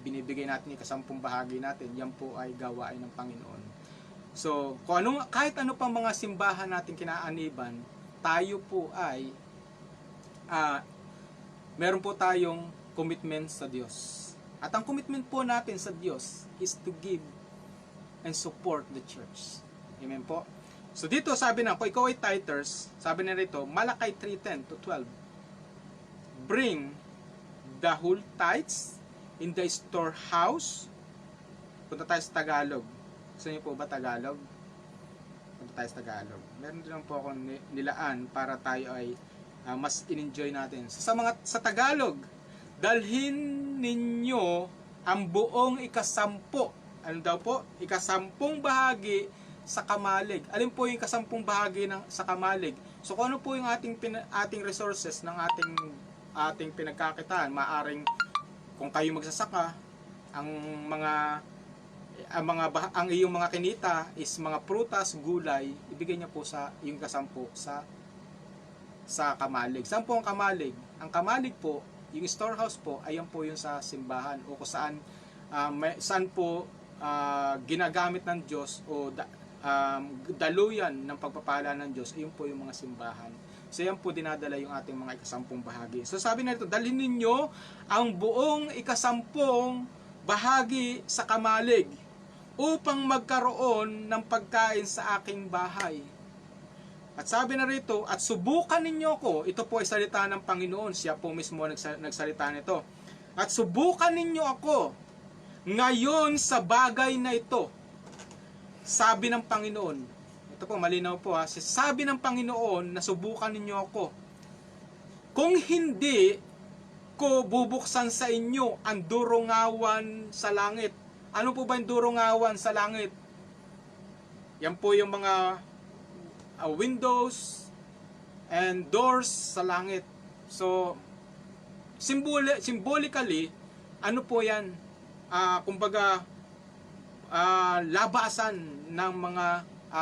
binibigay natin ika-10 bahagi natin, yan po ay gawain ng Panginoon. So, kahit ano pang mga simbahan natin kinaaniban, tayo po ay meron po tayong commitment sa Diyos. At ang commitment po natin sa Diyos is to give and support the church. Amen po. So dito sabi na, kung ikaw ay tithers, sabi na rito, Malakay 3:10 to 12. Bring the whole tithes in the storehouse. Punta tayo sa Tagalog. Gusto niyo po ba Tagalog? Punta tayo sa Tagalog. Meron din lang po akong nilaan para tayo ay mas in-enjoy natin. So, sa Tagalog, dalhin ninyo ang buong ikasampu. Ano daw po? Ikasampung bahagi sa kamalig. Alin po yung ikasampung bahagi sa kamalig? So kung ano po yung ating resources ng ating pinagkakitaan, maaring kung kayo magsasaka, ang iyong mga kinita is mga prutas, gulay, ibigay niya po sa yung kasampu sa kamalig. Saan po ang kamalig? Ang kamalig po, yung storehouse po, ayan po yung sa simbahan o kung saan po ginagamit ng Diyos o daluyan ng pagpapala ng Diyos, ayun po yung mga simbahan. So yan po dinadala yung ating mga ikasampung bahagi. So sabi na ito, dalhin ninyo ang buong ikasampung bahagi sa kamalig upang magkaroon ng pagkain sa aking bahay. At sabi na rito, at subukan ninyo ko, ito po ay salita ng Panginoon, siya po mismo nagsalita nito. At subukan ninyo ako ngayon sa bagay na ito. Sabi ng Panginoon, ito po malinaw po sabi ng Panginoon na subukan ninyo ako. Kung hindi ko bubuksan sa inyo ang durungawan sa langit. Ano po ba yung durungawan sa langit? Yan po yung mga windows and doors sa langit. So, symbolically, ano po yan? Kumbaga, labasan ng mga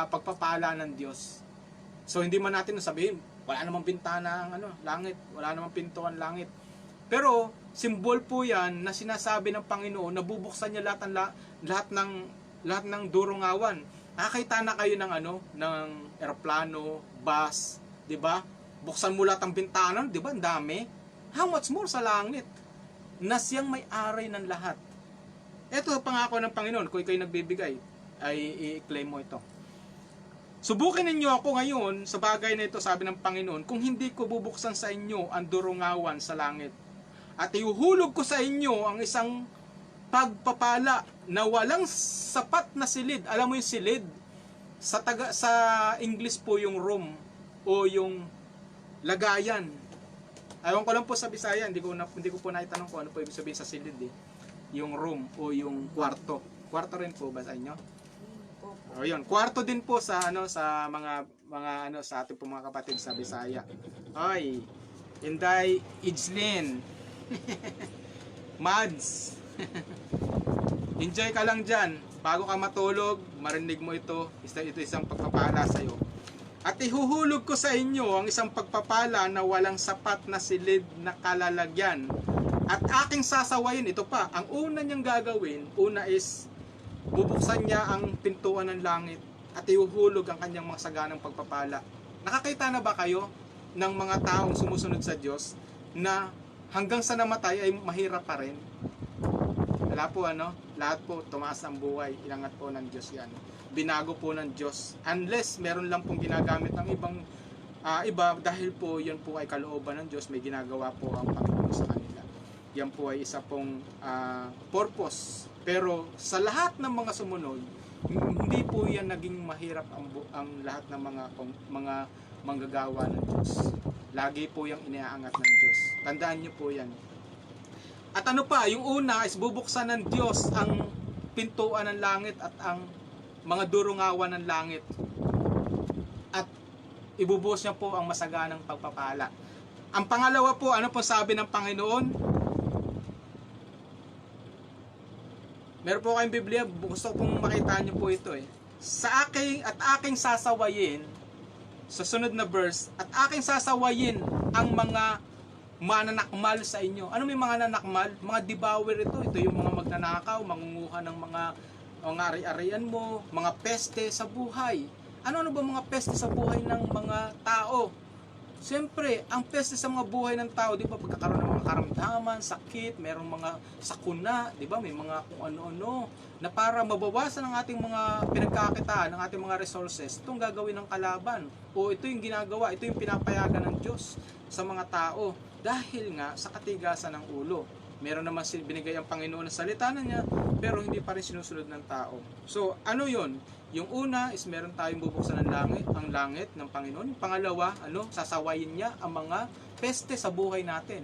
pagpapala ng Diyos. So, hindi man natin sabihin, wala namang bintana ang langit, wala namang pintuan langit. Pero, simbol po yan na sinasabi ng Panginoon na bubuksan niya lahat ng durungawan. Nakakita na kayo ng eroplano, bus, 'di ba? Buksan mo lahat ng bintana, 'di ba? Ang dami. How much more sa langit na siyang may-ari ng lahat. Ito pangako ng Panginoon, kung ikaw'y nagbibigay, ay i-claim mo ito. Subukin ninyo ako ngayon sa bagay na ito, sabi ng Panginoon, kung hindi ko bubuksan sa inyo ang durungawan sa langit. At ihuhulog ko sa inyo ang isang pagpapala na walang sapat na silid. Alam mo yung silid? Sa English po yung room o yung lagayan. Ayaw ko lang po sa Bisaya, hindi ko po naitanong kung ano po ibig sabihin sa silid yung room o yung kwarto. Kwarto rin po ba sa inyo? O yun, kwarto din po sa sa mga sa ating po mga kapatid sa Bisaya. Oy, Inday Ijlin. Mads. Enjoy ka lang dyan. Bago ka matulog, marinig mo ito. Ito isang pagpapala sa iyo. At ihuhulog ko sa inyo ang isang pagpapala na walang sapat na silid na kalalagyan. At aking sasawayin, ito pa, ang una niyang gagawin, una is bubuksan niya ang pintuan ng langit at ihuhulog ang kanyang mga saganang pagpapala. Nakakita na ba kayo ng mga taong sumusunod sa Diyos na hanggang sa namatay ay mahirap pa rin? Wala po lahat po tumaas ang buhay, inangat po ng Diyos yan. Binago po ng Diyos. Unless meron lang pong ginagamit ng iba dahil po yan po ay kalooban ng Diyos, may ginagawa po ang Panginoon sa kanila. Yan po ay isa pong purpose. Pero sa lahat ng mga sumunod, hindi po yan naging mahirap ang lahat ng mga manggagawa ng Diyos. Lagi po yung iniaangat ng Diyos. Tandaan niyo po yan. At ano pa, yung una is bubuksan ng Diyos ang pintuan ng langit at ang mga durungawan ng langit. At ibubuhos niya po ang masaganang pagpapala. Ang pangalawa po, ano po sabi ng Panginoon? Meron po kayong Biblia, gusto pong makita niyo po ito Sa aking sasawayin, sa sunod na verse, at aking sasawayin ang mga mananakmal sa inyo. Ano may mga nanakmal? Mga devour ito. Ito yung mga magnanakaw, mangunguha ng mga ari-arian mo, mga peste sa buhay. Ano ba mga peste sa buhay ng mga tao? Siyempre, ang peste sa mga buhay ng tao, di ba, pagkakaroon ng mga karamdaman, sakit, merong mga sakuna, di ba, may mga kung ano-ano, na para mabawasan ang ating mga pinagkakitaan, ang ating mga resources, itong gagawin ng kalaban. O ito yung ginagawa, ito yung pinapayagan ng Diyos sa mga tao. Dahil nga sa katigasan ng ulo. Meron naman binigay ang Panginoon ng salita na niya, pero hindi pa rin sinusunod ng tao. So, ano yon? Yung una is meron tayong bubuksan ng langit, ang langit ng Panginoon. Pangalawa, sasawayin niya ang mga peste sa buhay natin.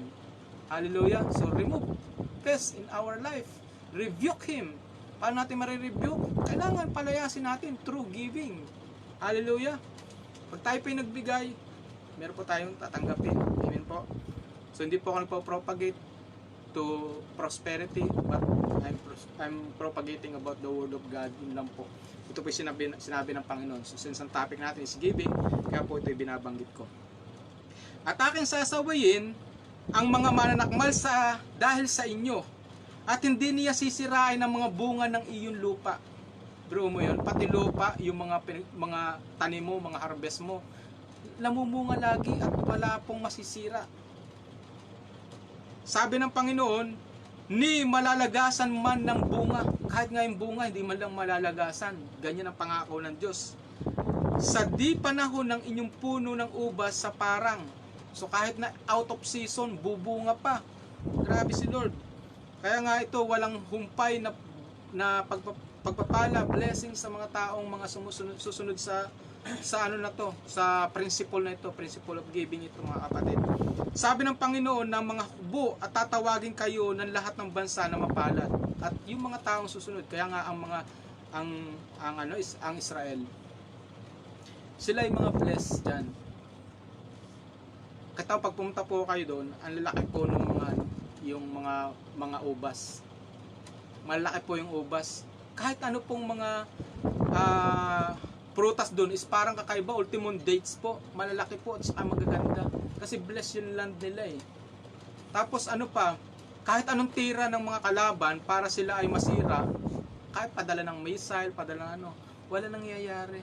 Hallelujah. So remove pest in our life. Rebuke him. Paano natin marirebuke? Kailangan palayasin natin through giving. Hallelujah. Pag tayo po yung nagbigay, meron po tayong tatanggapin. Amen po. So hindi po ako nagpo-propagate to prosperity, but I'm propagating about the word of God. Yun lang po. Ito po yung sinabi ng Panginoon. So since ang topic natin is giving, kaya po ito yung binabanggit ko. At aking sasawayin ang mga mananakmal dahil sa inyo, at hindi niya sisirain ang mga bunga ng iyong lupa. Bro mo yun, pati lupa, yung mga tanim mo, mga harvest mo, namumunga lagi at wala pong masisira. Sabi ng Panginoon, ni malalagasan man ng bunga. Kahit nga yung bunga, hindi man lang malalagasan. Ganyan ang pangako ng Diyos. Sa di panahon ng inyong puno ng ubas sa parang. So kahit na out of season, bubunga pa. Grabe si Lord. Kaya nga ito, walang humpay na pagpapala, blessing sa mga taong mga susunod sa ano na to, sa principle na ito, principle of giving ito mga kapatid. Sabi ng Panginoon ng mga hubo at tatawagin kayo ng lahat ng bansa na mapalad. At yung mga taong susunod, kaya nga ang Israel, sila yung mga blessed dyan. Kaya pag pumunta po kayo doon, ang lalaki po ng mga ubas. Malaki po yung ubas. Kahit ano pong mga prutas doon is parang kakaiba, ultimong dates po, malalaki po at saka magaganda kasi bless yung land nila eh. Tapos ano pa, kahit anong tira ng mga kalaban para sila ay masira, kahit padala ng missile, padala ng wala nangyayari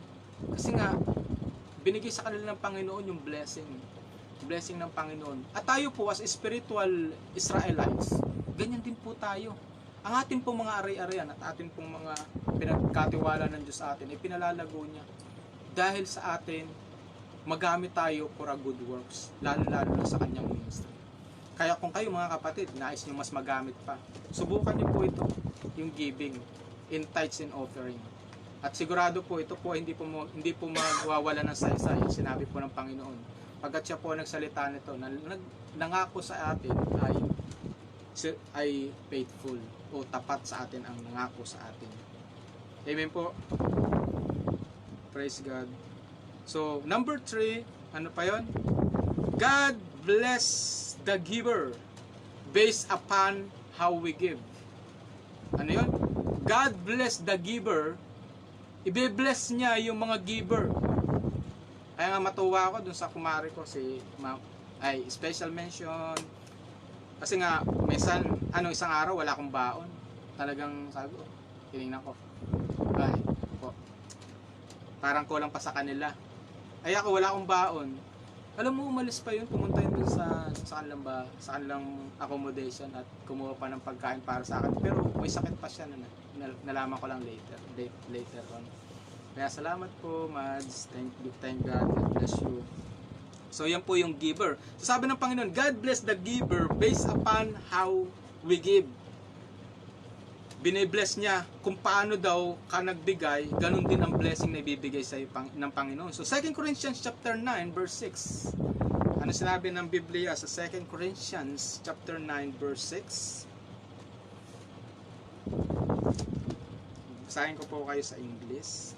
kasi nga binigay sa kanila ng Panginoon yung blessing ng Panginoon. At tayo po as spiritual Israelites, ganyan din po tayo. Ang atin pong mga ari-arian at atin pong mga pinagkatiwala ng Diyos sa atin ay pinalalago niya. Dahil sa atin, magamit tayo for a good works, lalo-lalo na sa kanyang ministry. Kaya kung kayo mga kapatid, nais nyo mas magamit pa, subukan nyo po ito, yung giving, in tithes and offering. At sigurado po, ito po hindi po magwawala ng saysay, sinabi po ng Panginoon. Pagkat siya po nagsalita nito, nangako sa atin ay faithful o tapat sa atin ang nangako sa atin. Amen po. Praise God. So, number 3, ano pa yon? God bless the giver based upon how we give. Ano yon? God bless the giver. Ibe-bless niya yung mga giver. Kaya nga matuwa ako dun sa kumari ko si special mention. Kasi nga, minsan, isang araw, wala akong baon. Talagang, sabi ko, tinignan ko. Ay, po. Parang kulang pa sa kanila. Ay ako, wala akong baon. Alam mo, umalis pa yun, pumunta yun dun sa kanilang accommodation at kumuha pa ng pagkain para sa akin. Pero may sakit pa siya na nalaman ko lang later on. Kaya salamat po, Mads. Thank God. God bless you. So yan po yung giver. So sabi ng Panginoon, God bless the giver based upon how we give. Binibless niya kung paano daw ka nagbigay, ganun din ang blessing na ibibigay sa iyo ng Panginoon. So 2 Corinthians chapter 9 verse 6. Ano sinabi ng Biblia sa 2 Corinthians chapter 9 verse 6? Basahin ko po kayo sa English.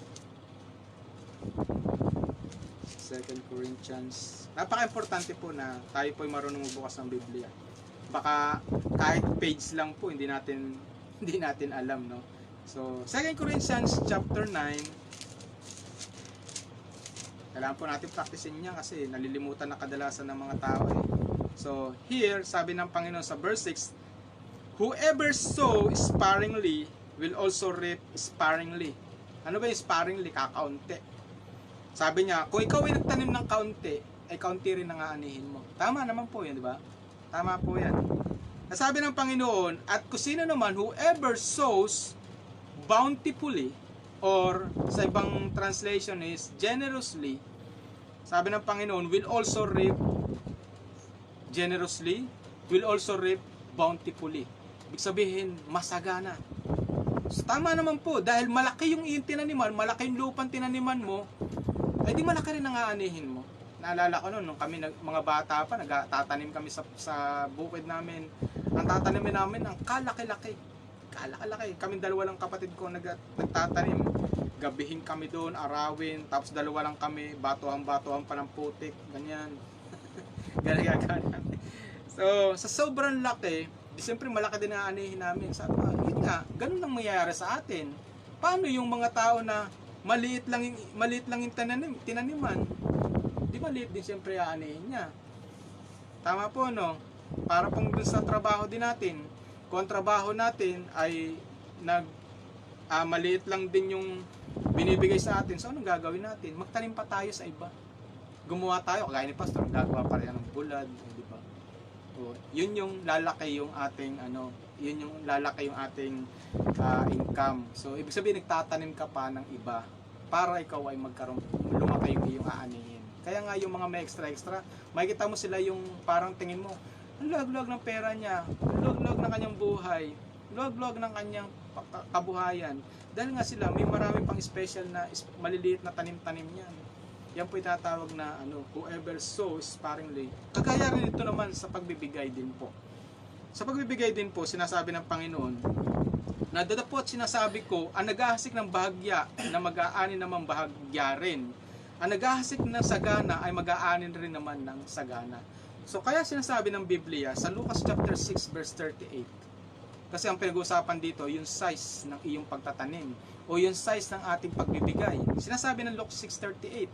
2 Corinthians. Napaka-importante po na tayo po ay marunong magbukas ng Biblia. Baka kahit page lang po hindi natin alam, no? So, 2 Corinthians chapter 9. Kailangan po natin practicein niya kasi nalilimutan na kadalasan ng mga tao eh. So, here sabi ng Panginoon sa verse 6, whoever sow sparingly will also reap sparingly. Ano ba yung sparingly? Kakaunti. Sabi niya, kung ikaw ay nagtanim ng kaunti, ay kaunti rin ang aanihin mo. Tama naman po yan, di ba? Tama po yan. Sabi ng Panginoon, at kung sino naman, whoever sows bountifully, or sa ibang translation is generously, sabi ng Panginoon, will also reap generously, will also reap bountifully. Ibig sabihin, masagana. So, tama naman po, dahil malaki yung tinaniman, malaki yung lupang tinaniman mo, ay di malaki rin ang aanihin mo. Naalala ko noon, nung kami mga bata pa, nagtatanim kami sa bukid namin. Ang tatanimin namin, ang kalaki-laki. Kalaki-laki. Kaming dalawa lang kapatid ko nagtatanim. Gabihin kami doon, arawin, tapos dalawa lang kami, batuhan-batuhan pa ng putik, ganyan. Ganyan. So, sa sobrang laki, di siyempre malaki din ang aanihin namin. Sabi ko, yun nga, ganun lang mangyayari sa atin. Paano yung mga tao na maliit lang yung tinaniman? Di maliit din siyempre aanihin niya. Tama po, no? Para pong dun sa trabaho din natin, kung ang trabaho natin ay maliit lang din yung binibigay sa atin, so anong gagawin natin? Magtanim pa tayo sa iba. Gumawa tayo, kagaya ni Pastor, gagawa pa rin ng bulad, di ba? O, yun yung lalaki yung ating income. So ibig sabihin nagtatanim ka pa ng iba para ikaw ay lumaki yung iyong aanihin. Kaya nga yung mga may extra, makikita mo sila yung parang tingin mo, ang luwag-luwag ng pera niya, ang luwag-luwag ng kanyang buhay, luwag-luwag ng kanyang kabuhayan. Dahil nga sila, may marami pang special na maliliit na tanim-tanim niyan. Yan po itatawag na whoever sows sparingly. Kagaya rin ito naman sa pagbibigay din po. Sa pagbibigay din po, sinasabi ng Panginoon, na datapot sinasabi ko, ang naghahasik ng bahagya na mag-aani naman bahagya rin. Ang naghahasik ng sagana ay mag-aanin rin naman ng sagana. So kaya sinasabi ng Biblia sa Lucas chapter 6 verse 38. Kasi ang pinag-uusapan dito, yung size ng iyong pagtatanim o yung size ng ating pagbibigay. Sinasabi ng Lucas 6:38.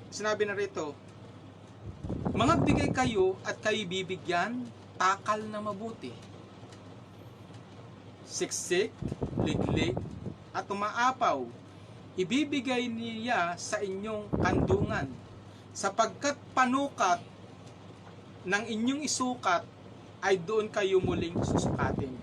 Sinabi na rito, mangagbigay kayo at kayo bibigyan, takal na mabuti. Siksik, liglig, at umaapaw, ibibigay niya sa inyong kandungan, sapagkat panukat ng inyong isukat ay doon kayo muling susukatin.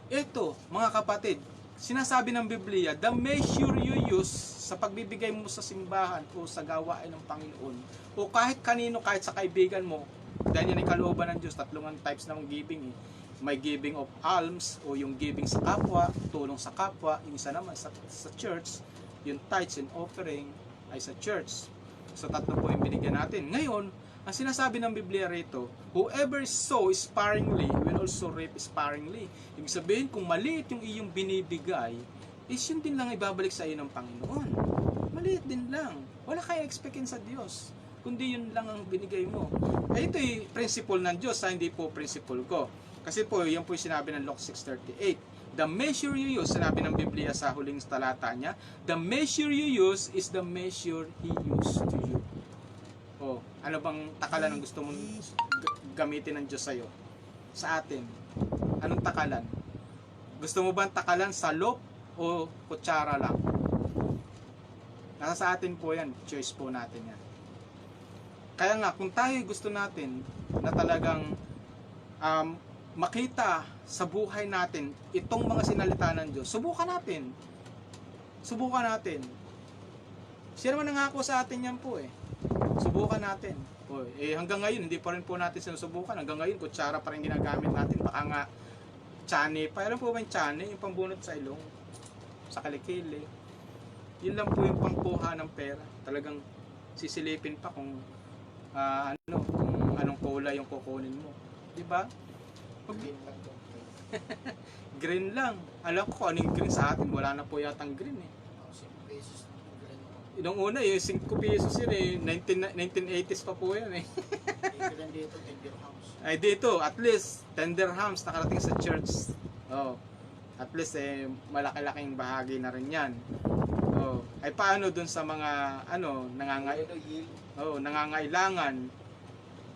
Ito, mga kapatid, sinasabi ng Biblia, the measure you use sa pagbibigay mo sa simbahan o sa gawain ng Panginoon, o kahit kanino, kahit sa kaibigan mo, dahil yan ay kalooban ng Diyos, tatlong types ng giving. May giving of alms, o yung giving sa kapwa, tulong sa kapwa, yung isa naman sa church, yung tithes and offering ay sa church. So tatlo po yung binigyan natin. Ngayon, ang sinasabi ng Biblia rito, whoever sows sparingly will also reap sparingly. Ibig sabihin, kung maliit yung iyong binibigay, is yun din lang ibabalik sa iyo ng Panginoon. Maliit din lang. Wala kayong expectin sa Diyos, kundi yun lang ang binigay mo. Ay, ito yung principle ng Diyos, hindi po principle ko. Kasi po, yan po yung sinabi ng Luke 6:38. The measure you use, sinabi ng Biblia sa huling talata niya, the measure you use is the measure He used to you. O, ano bang takalan ang gusto mong gamitin ng Diyos sa'yo? Sa atin. Anong takalan? Gusto mo bang takalan salop o kutsara lang? Nasa sa atin po yan. Choice po natin yan. Kaya nga, kung tayo gusto natin na talagang makita sa buhay natin itong mga sinalita ng Diyos, subukan natin. Subukan natin. Siya naman nangako sa atin yan po eh. Subukan natin. Hanggang ngayon, hindi pa rin po natin sinusubukan. Hanggang ngayon, kutsara pa rin ginagamit natin. Baka nga, tsane pa. Alam po ba yung tsane? Yung pambunot sa ilong, sa kalikili. Yun lang po yung pangkuha ng pera. Talagang sisilipin pa kung kung anong kulay yung kukunin mo. Diba? Green lang to. Green lang. Alam ko kung anong green sa atin. Wala na po yatang green eh. 5 pesos ng green. Nung una yung 5 pesos yun eh. 1980s pa po yan eh. Green dito, 10 dirhams. Ay dito, at least 10 dirhams nakarating sa church. Oh. At least malaki-laking bahagi na rin 'yan. Oh, ay paano dun sa mga nangangailangan?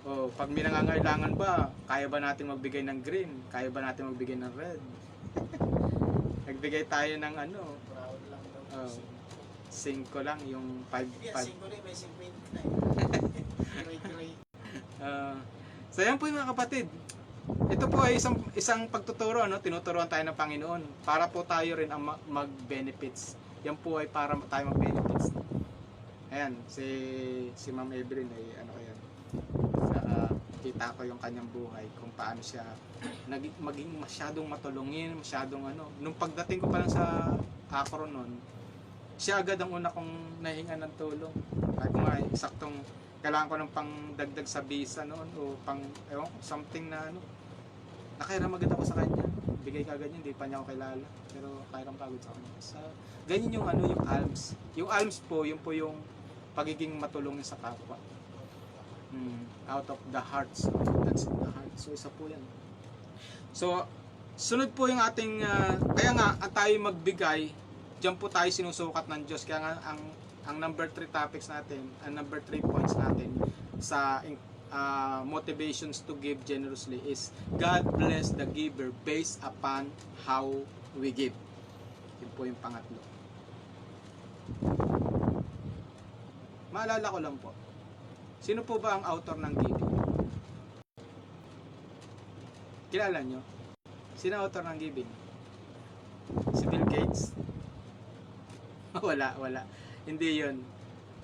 Oh, pag may nangangailangan ba, kaya ba natin magbigay ng green? Kaya ba natin magbigay ng red? Nagbigay tayo ng Proud lang daw. 5 lang yung 5 Hindi, 5 rin, may 50 na eh. Gray-gray So yan po yung mga kapatid. Ito po ay isang pagtuturo, no? Tinuturuan tayo ng Panginoon para po tayo rin ang mag-benefits. Yan po ay para tayo mag-benefits. Ayan, si Ma'am Evelyn ay ano yan. Kita ko yung kanyang buhay kung paano siya maging masyadong matulungin, masyadong ano. Nung pagdating ko pa lang sa Akron noon, siya agad ang una kong nahingan ng tulong. Kahit nga saktong kailangan ko ng pangdagdag sa visa noon o something na ano. Nakairam agad ako sa kanya. Bigay ka agad niya, hindi pa niya ako kilala. Pero kairam ka agad sa kanya. Ganyan yung ano, yung alms. Yung alms po, yun po yung pagiging matulungin sa kapwa. Out of the heart. So, that's in the heart. So, isa po yan. So, sunod po yung ating, kaya nga, at tayo magbigay, diyan po tayo sinusukat ng Diyos. Kaya nga, ang number 3 topics natin, ang number 3 points natin sa motivations to give generously is God bless the giver based upon how we give. Yun po yung pangatlo. Maalala ko lang po, sino po ba ang author ng giving? Kilala nyo? Sino ang author ng giving? Si Bill Gates? Wala. Hindi yun.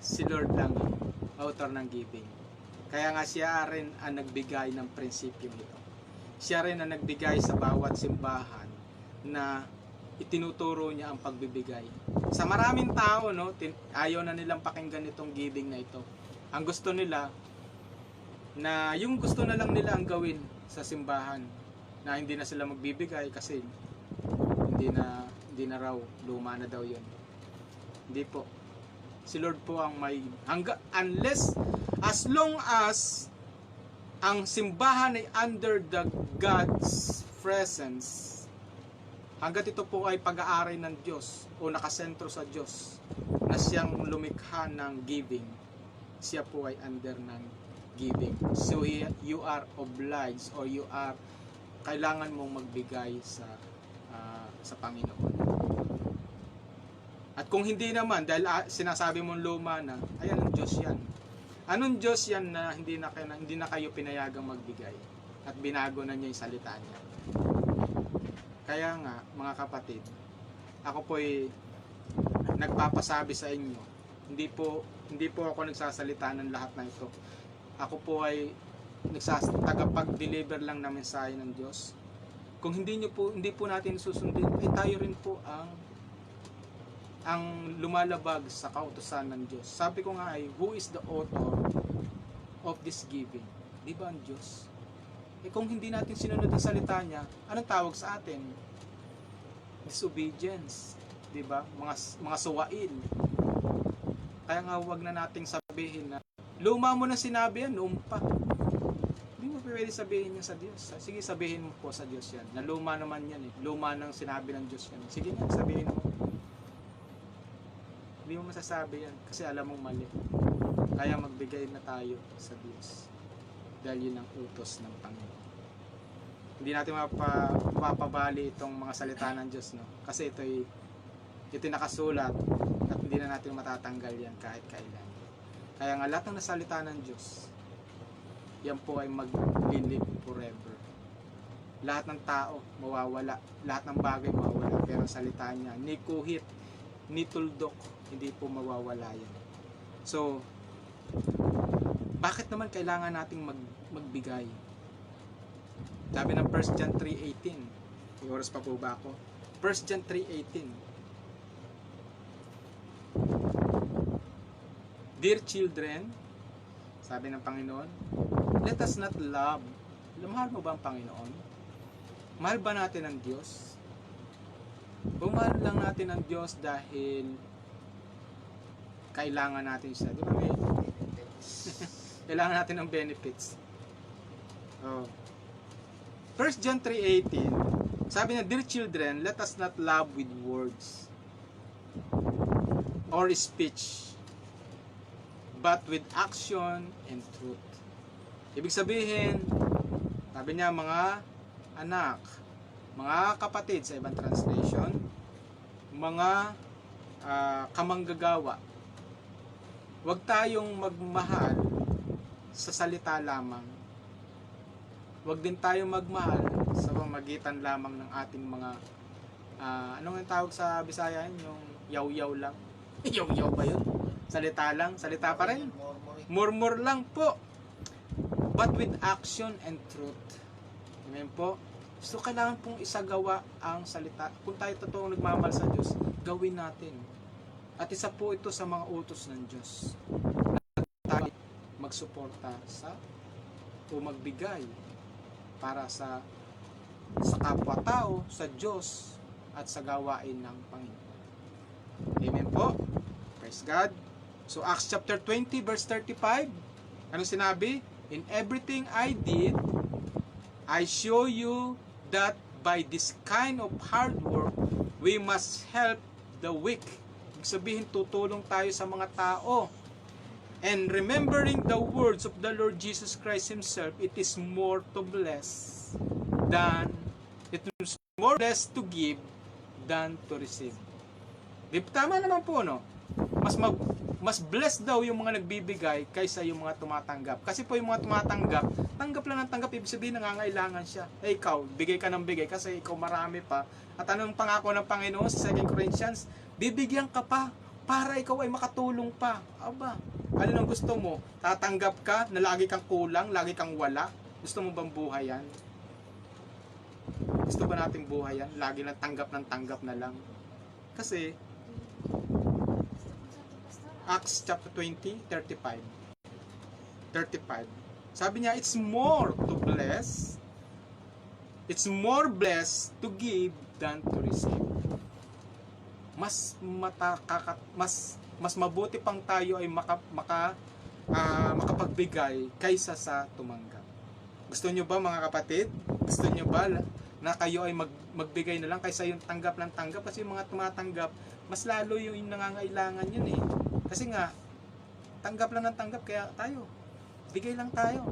Si Lord lang yun, author ng giving. Kaya nga siya rin ang nagbigay ng prinsipyo nito. Siya rin ang nagbigay sa bawat simbahan na itinuturo niya ang pagbibigay. Sa maraming tao, no, ayaw na nilang pakinggan itong giving na ito. Ang gusto nila, na yung gusto na lang nila ang gawin sa simbahan, na hindi na sila magbibigay kasi hindi na raw, luma na daw yun. Hindi po. Si Lord po ang may as long as ang simbahan ay under the God's presence, hanggat ito po ay pag-aari ng Diyos o nakasentro sa Diyos na siyang lumikha ng giving, siya po ay under ng giving. So you are obliged or kailangan mong magbigay sa Panginoon. At kung hindi naman, dahil sinasabi mong luma na, ayan ang Diyos yan. Anong Diyos yan na hindi na kayo pinayagang magbigay? At binago na niya yung salita niya. Kaya nga, mga kapatid, ako po'y nagpapasabi sa inyo, hindi po ako nagsasalita ng lahat na ito. Ako po ay tagapag-deliver lang ng mensahe ng Diyos. Kung hindi po natin susundin, ay tayo rin po ang lumalabag sa kautusan ng Diyos. Sabi ko nga ay, who is the author of this giving? Di ba ang Diyos? Kung hindi natin sinunod ang salita niya, anong tawag sa atin? Disobedience. Di ba? Mga suwain. Kaya nga huwag na nating sabihin na, luma mo na sinabi yan, noon pa. Hindi mo pwede sabihin yan sa Diyos. Sige, sabihin mo po sa Diyos yan. Na luma naman yan eh. Luma nang sinabi ng Diyos yan. Sige nga, sabihin mo. Hindi mo masasabi yan kasi alam mong mali. Kaya magbigay na tayo sa Diyos dahil yun ang utos ng Panginoon. Hindi natin mapapabali itong mga salita ng Diyos, no? Kasi ito nakasulat at hindi na natin matatanggal yan kahit kailan. Kaya nga lahat ng nasalita ng Diyos, yan po ay mag-live forever. Lahat ng tao mawawala, lahat ng bagay mawawala, pero ang salita niya, ni kuhit, ni tuldok, hindi po mawawala yan. So, bakit naman kailangan nating magbigay? Sabi ng 1 John 3:18. May oras pa po ba ako? 1 John 3:18. Dear children, sabi ng Panginoon, let us not love. Mahal mo ba ang Panginoon? Mahal ba natin ang Diyos? Kung mahal lang natin ang Diyos dahil kailangan natin siya. Di ba may kailangan natin ng benefits. Oh. 1 John 3:18, sabi na, dear children, let us not love with words or speech, but with action and truth. Ibig sabihin, sabi niya, mga anak, mga kapatid sa ibang translation, mga kamanggagawa, huwag tayong magmahal sa salita lamang, Huwag din tayo magmahal sa pamamagitan lamang ng ating mga anong ang tawag sa Bisaya yun? Yung yaw-yaw lang. Yaw-yaw ba yun? Salita lang? Salita pa rin? Murmuring. Murmur lang po. But with action and truth. Amen po. So kailangan pong isagawa ang salita. Kung tayo totoong nagmamahal sa Diyos, gawin natin. At isa po ito sa mga utos ng Diyos. Na tayo magsuporta sa o magbigay para sa kapwa-tao, sa Diyos, at sa gawain ng Panginoon. Amen po. Praise God. So Acts chapter 20 verse 35, anong sinabi? In everything I did, I show you that by this kind of hard work, we must help the weak. Ibig sabihin, tutulong tayo sa mga tao. And remembering the words of the Lord Jesus Christ Himself, it is more to bless to give than to receive. Di, tama naman po, no? Mas blessed daw yung mga nagbibigay kaysa yung mga tumatanggap. Kasi po yung mga tumatanggap, tanggap lang ng tanggap, ibig sabihin nangangailangan siya. Eh ikaw, bigay ka ng bigay kasi ikaw marami pa. At anong pangako ng Panginoon sa 2 Corinthians? Bibigyan ka pa para ikaw ay makatulong pa. Aba, ano nang gusto mo? Tatanggap ka na lagi kang kulang, lagi kang wala? Gusto mo bang buhay yan? Gusto ba nating buhay yan? Lagi lang tanggap ng tanggap na lang. Kasi, Acts chapter 20, 35. Sabi niya, it's more blessed to give than to receive. Mas mabuti pang tayo ay makapagbigay kaysa sa tumanggap. Gusto niyo ba, mga kapatid? Gusto niyo ba na kayo ay magbigay na lang kaysa yung tanggap ng tanggap? Kasi yung mga tumatanggap, mas lalo yung nangangailangan yun eh. Kasi nga, tanggap lang ng tanggap, kaya tayo, bigay lang tayo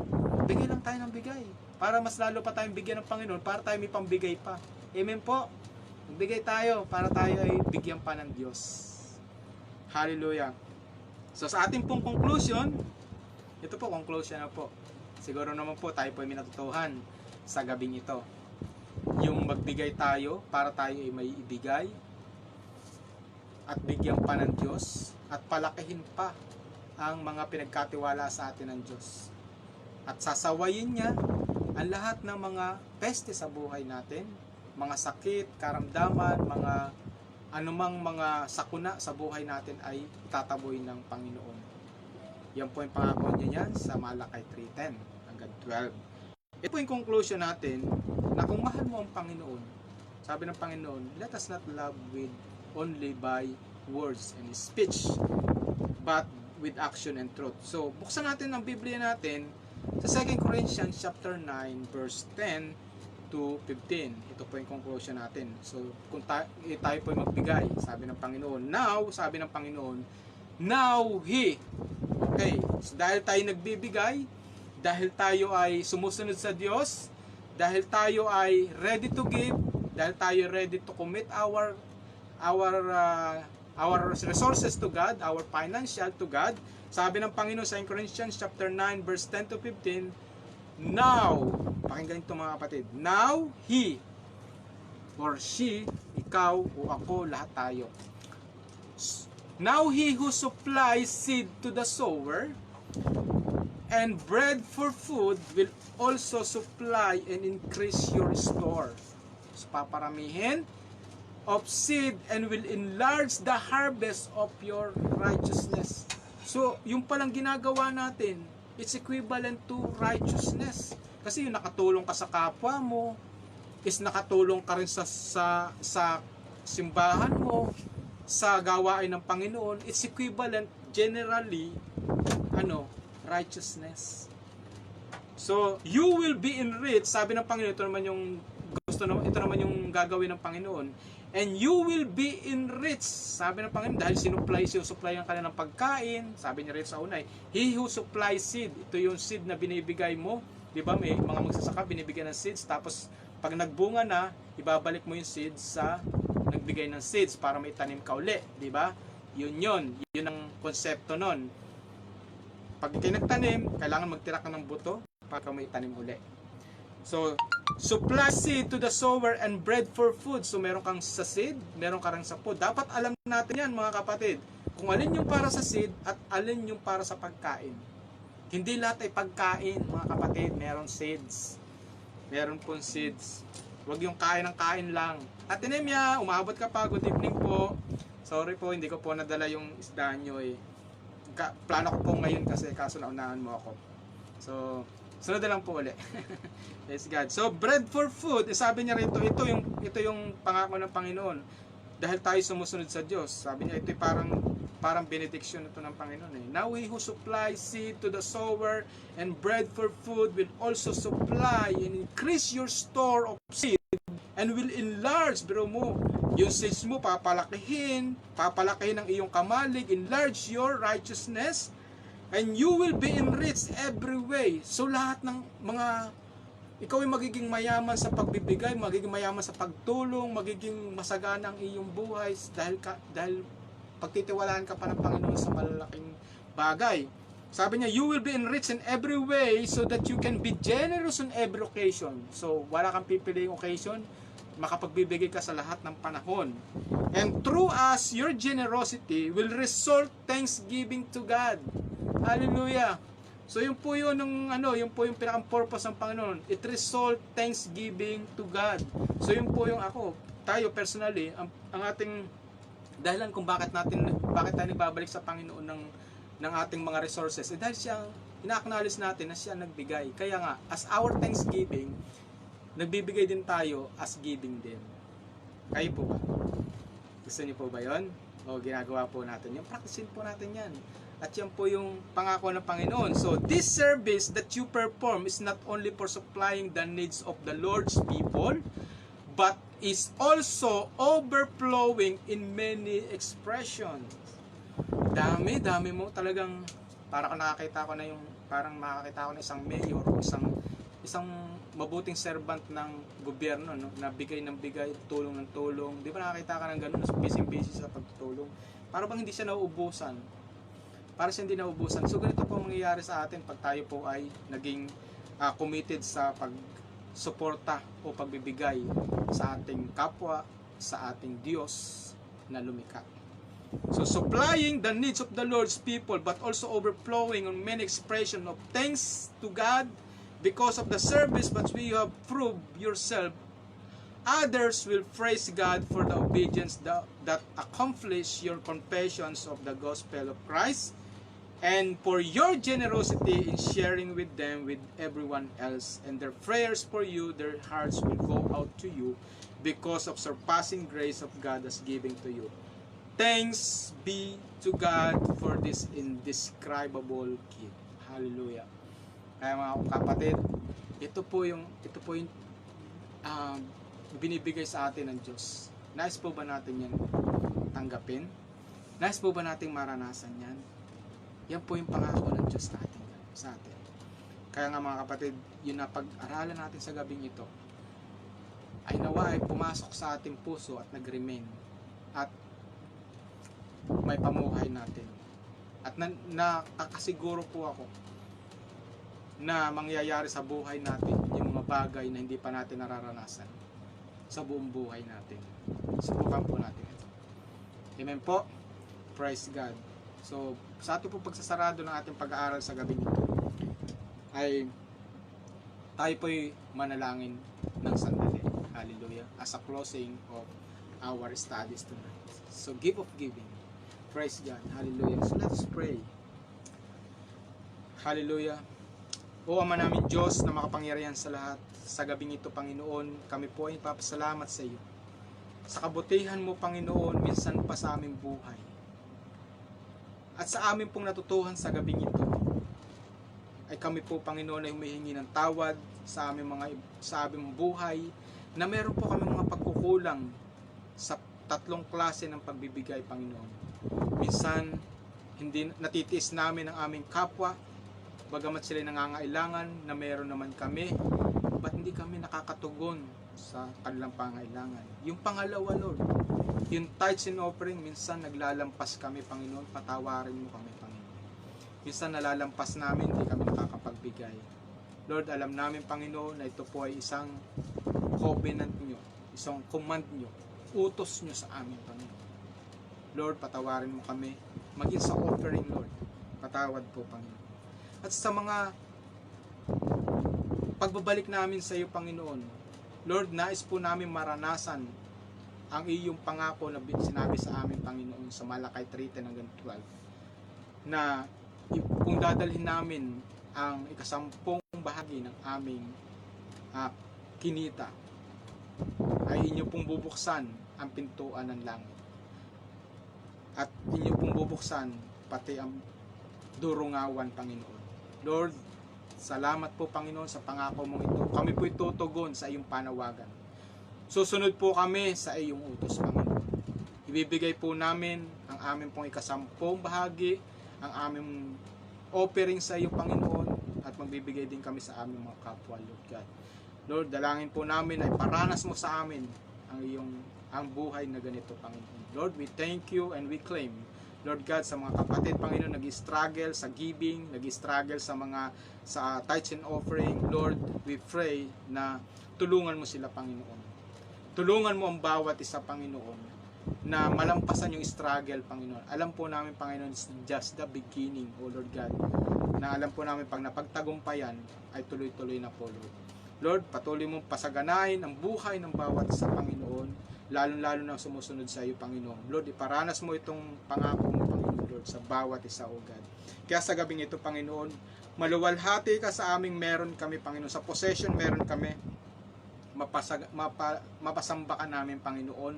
ng bigay. Para mas lalo pa tayong bigyan ng Panginoon, para tayo may pambigay pa. Amen po. Magbigay tayo para tayo ay bigyan pa ng Diyos. Hallelujah. So sa ating pong conclusion, ito po, conclusion na po. Siguro naman po tayo po ay minatutuhan sa gabing ito. Yung magbigay tayo para tayo ay may ibigay at bigyan pa ng Diyos at palakihin pa ang mga pinagkatiwala sa atin ng Diyos. At sasawayin niya ang lahat ng mga peste sa buhay natin, mga sakit, karamdaman, mga anumang mga sakuna sa buhay natin ay itataboy ng Panginoon. Yan po yung pangako niya yan sa Malakay 3:10 hanggang 12. Ito po yung conclusion natin na kung mahal mo ang Panginoon, sabi ng Panginoon, let us not love with only by words and speech, but with action and truth. So, buksan natin ang Biblia natin sa 2 Corinthians chapter 9 verse 10 to 15. Ito po yung conclusion natin. So, kung tayo po ay magbigay, sabi ng Panginoon, sabi ng Panginoon, now He. Okay, so dahil tayo nagbibigay, dahil tayo ay sumusunod sa Diyos, dahil tayo ay ready to give, dahil tayo ready to commit our resources to God, our financial to God. Sabi ng Panginoon sa 2 Corinthians chapter 9 verse 10 to 15, now, pakinggan ito mga kapatid, now He or she, ikaw o ako, lahat tayo. Now He who supplies seed to the sower and bread for food will also supply and increase your store. So, paparamihin of seed and will enlarge the harvest of your righteousness. So, yung palang ginagawa natin, it's equivalent to righteousness. Kasi yung nakatulong ka sa kapwa mo, is nakatulong ka rin sa simbahan mo, sa gawain ng Panginoon, it's equivalent generally, righteousness. So, you will be enriched, sabi ng Panginoon, ito naman yung gagawin ng Panginoon, and you will be enriched, sabi ng Panginoon, dahil supply ang kanilang pagkain, sabi niya rin sa unay, He who supplies seed, ito yung seed na binibigay mo, di ba, may mga magsasaka, binibigyan ng seeds, tapos pag nagbunga na, ibabalik mo yung seeds sa nagbigay ng seeds para may tanim ka uli, di ba? Yun ang konsepto nun. Pag kayo nagtanim, kailangan magtira ka ng buto para may tanim uli. So, supply seed to the sower and bread for food. So, meron kang sa seed, meron ka rin sa food. Dapat alam natin yan, mga kapatid. Kung alin yung para sa seed at alin yung para sa pagkain. Hindi lahat ay pagkain, mga kapatid. Meron seeds. Meron pong seeds. Huwag yung kain ng kain lang. Ate Nemia, umabot ka pa. Good evening po. Sorry po, hindi ko po nadala yung isda nyo eh. Plano ko po ngayon kasi kaso naunahan mo ako. So, sunod na lang po ulit. Yes, God. So, bread for food. Sabi niya rito, ito yung pangako ng Panginoon. Dahil tayo sumusunod sa Diyos. Sabi niya, ito parang benediction ito ng Panginoon eh. Now he who supplies seed to the sower and bread for food will also supply and increase your store of seed and will enlarge, bro mo, yung seeds mo papalakihin ang iyong kamalig, enlarge your righteousness, and you will be enriched every way. So lahat ng mga, ikaw ay magiging mayaman sa pagbibigay, magiging mayaman sa pagtulong, magiging masagana ang iyong buhay dahil pagtitiwalaan ka pa ng Panginoon sa malalaking bagay. Sabi niya, you will be enriched in every way so that you can be generous on every occasion. So, wala kang pipiliing occasion, makapagbibigay ka sa lahat ng panahon. And through us, your generosity will result thanksgiving to God. Hallelujah! So, yun po yun yung pinaka-purpose ng Panginoon. It result thanksgiving to God. So, yun po yung tayo personally, ang ating dahilan kung bakit tayo nagbabalik sa Panginoon ng ating mga resources, dahil ina-acknowledge natin na siya nagbigay. Kaya nga, as our thanksgiving, nagbibigay din tayo as giving din. Kayo po ba? Gusto niyo po ba yun? O ginagawa po natin yun? Practicein po natin yan. At yan po yung pangako ng Panginoon. So, this service that you perform is not only for supplying the needs of the Lord's people, but is also overflowing in many expressions. Dami mo talagang parang makakita ko na isang mayor o isang mabuting servant ng gobyerno, no, na bigay ng bigay, tulong ng tulong. Di ba nakakita ka ng ganun, busy sa pagtutulong? Para bang hindi siya nauubusan? Para siya hindi nauubusan. So ganito po mangyayari sa atin pag tayo po ay naging committed sa pagsuporta o pagbibigay sa ating kapwa, sa ating Diyos na lumikha. So supplying the needs of the Lord's people but also overflowing on many expressions of thanks to God because of the service that we have proved yourself. Others will praise God for the obedience that accomplish your confessions of the gospel of Christ and for your generosity in sharing with them, with everyone else, and their prayers for you, their hearts will go out to you because of surpassing grace of God as giving to you. Thanks be to God for this indescribable gift. Hallelujah. Kaya mga kapatid, ito po yung binibigay sa atin ng Diyos. Nais po ba natin yan tanggapin? Nais po ba natin maranasan yan? Yan po yung pangako ng Diyos sa atin. Kaya nga mga kapatid, yun na pag-aralan natin sa gabing ito, ay nawa ay pumasok sa ating puso at nag-remain. At may pamuhay natin. At nakakasiguro po ako na mangyayari sa buhay natin yung mga bagay na hindi pa natin nararanasan sa buong buhay natin. Subukan po natin ito. Amen po. Praise God. So, sa ating po pagsasarado ng ating pag-aaral sa gabi nito, ay tayo po'y manalangin ng sandali. Hallelujah. As a closing of our studies tonight. So, give of giving. Praise God. Hallelujah. So, let us pray. Hallelujah. O Ama namin Diyos na makapangyarihan sa lahat, sa gabing ito, Panginoon, kami po ay papasalamat sa iyo. Sa kabutihan mo, Panginoon, minsan pa sa aming buhay. At sa amin pong natutuhan sa gabing ito, ay kami po, Panginoon, ay humihingi ng tawad sa aming buhay, na meron po kami mga pagkukulang sa tatlong klase ng pagbibigay, Panginoon. Minsan, hindi natitiis namin ang aming kapwa, bagamat sila nangangailangan na meron naman kami, ba't hindi kami nakakatugon sa kanilang pangailangan? Yung pangalawa, Lord, yung tithes and offering, minsan naglalampas kami, Panginoon, patawarin mo kami, Panginoon. Minsan nalalampas namin, hindi kami nakakapagbigay. Lord, alam namin, Panginoon, na ito po ay isang covenant nyo, isang command nyo, utos nyo sa amin, Panginoon. Lord, patawarin mo kami, maging sa offering, Lord, patawad po, Panginoon. At sa mga pagbabalik namin sa iyo, Panginoon, Lord, nais po namin maranasan ang iyong pangako na sinabi sa amin, Panginoon, sa Malakay 3:10 hanggang 12, na kung dadalhin namin ang ikasampung bahagi ng aming kinita, ay inyo pong bubuksan ang pintuan ng langit. At inyo pong bubuksan pati ang durungawan, Panginoon. Lord, salamat po, Panginoon, sa pangako mong ito. Kami po'y tutugon sa iyong panawagan. Susunod po kami sa iyong utos, Panginoon. Ibibigay po namin ang aming pong ikasampung bahagi, ang aming offering sa iyo, Panginoon, at magbibigay din kami sa aming mga kapwa, Lord God. Lord, dalangin po namin ay paranas mo sa amin ang buhay na ganito, Panginoon. Lord, we thank you and we claim, Lord God, sa mga kapatid, Panginoon, nag-struggle sa giving, nag-struggle sa tithes and offering. Lord, we pray na tulungan mo sila, Panginoon. Tulungan mo ang bawat isa, Panginoon, na malampasan yung struggle, Panginoon. Alam po namin, Panginoon, it's just the beginning, O Lord God, na alam po namin pag napagtagumpayan ay tuloy-tuloy na po, Lord. Lord, patuloy mong pasaganahin ang buhay ng bawat isa, Panginoon, lalong-lalo na sumusunod sa iyo, Panginoon. Lord, iparanas mo itong pangako mo, Panginoon, Lord, sa bawat isa, O God. Kaya sa gabing ito, Panginoon, maluwalhati ka sa aming meron kami, Panginoon. Sa possession meron kami, mapasamba ka namin, Panginoon,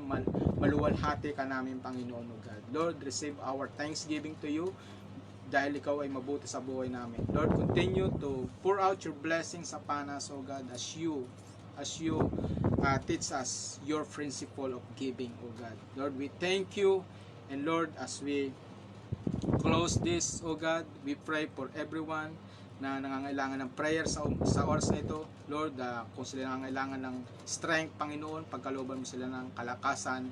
maluwalhati ka namin, Panginoon, O God. Lord, receive our thanksgiving to you dahil ikaw ay mabuti sa buhay namin. Lord, continue to pour out your blessings upon us, O God, as you teach us your principle of giving, O God. Lord, we thank you, and Lord, as we close this, O God, we pray for everyone na nangangailangan ng prayer sa oras na ito. Lord, kung sila nangangailangan ng strength, Panginoon, pagkalooban mo sila ng kalakasan,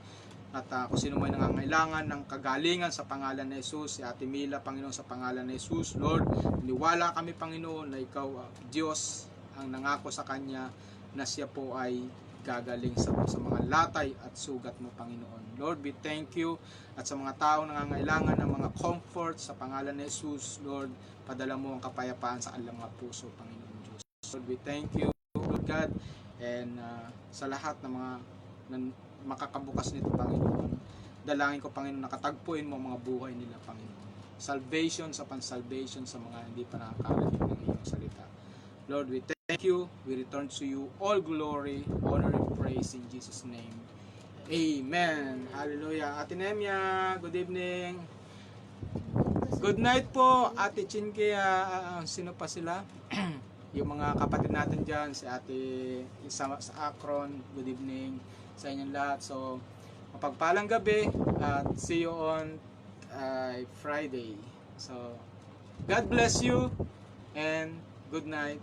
at kung sino may nangangailangan ng kagalingan sa pangalan ni Jesus, si Ate Mila, Panginoon, sa pangalan ni Jesus, Lord, niwala kami, Panginoon, na ikaw, Diyos, ang nangako sa kanya na siya po ay gagaling sa mga latay at sugat mo, Panginoon. Lord, we thank you, at sa mga taong nangangailangan ng mga comfort sa pangalan ni Jesus, Lord, padala mo ang kapayapaan sa kanilang mga puso, Panginoon Diyos. Lord, we thank you, Lord God, and sa lahat ng mga makakabukas nito, Panginoon, dalangin ko, Panginoon, nakatagpuin mo ang mga buhay nila, Panginoon. Salvation sa pan-salvation sa mga hindi pa nakakarinig ng iyong salita. Lord, we thank you. We return to you all glory, honor, and praise in Jesus' name. Amen. Hallelujah. Ate Nemia, good evening. Good night po, Ate Chinke. Sino pa sila? Yung mga kapatid natin dyan, si Ate sa Akron, good evening sa inyong lahat. So, mapagpalang gabi at see you on Friday. So, God bless you and good night.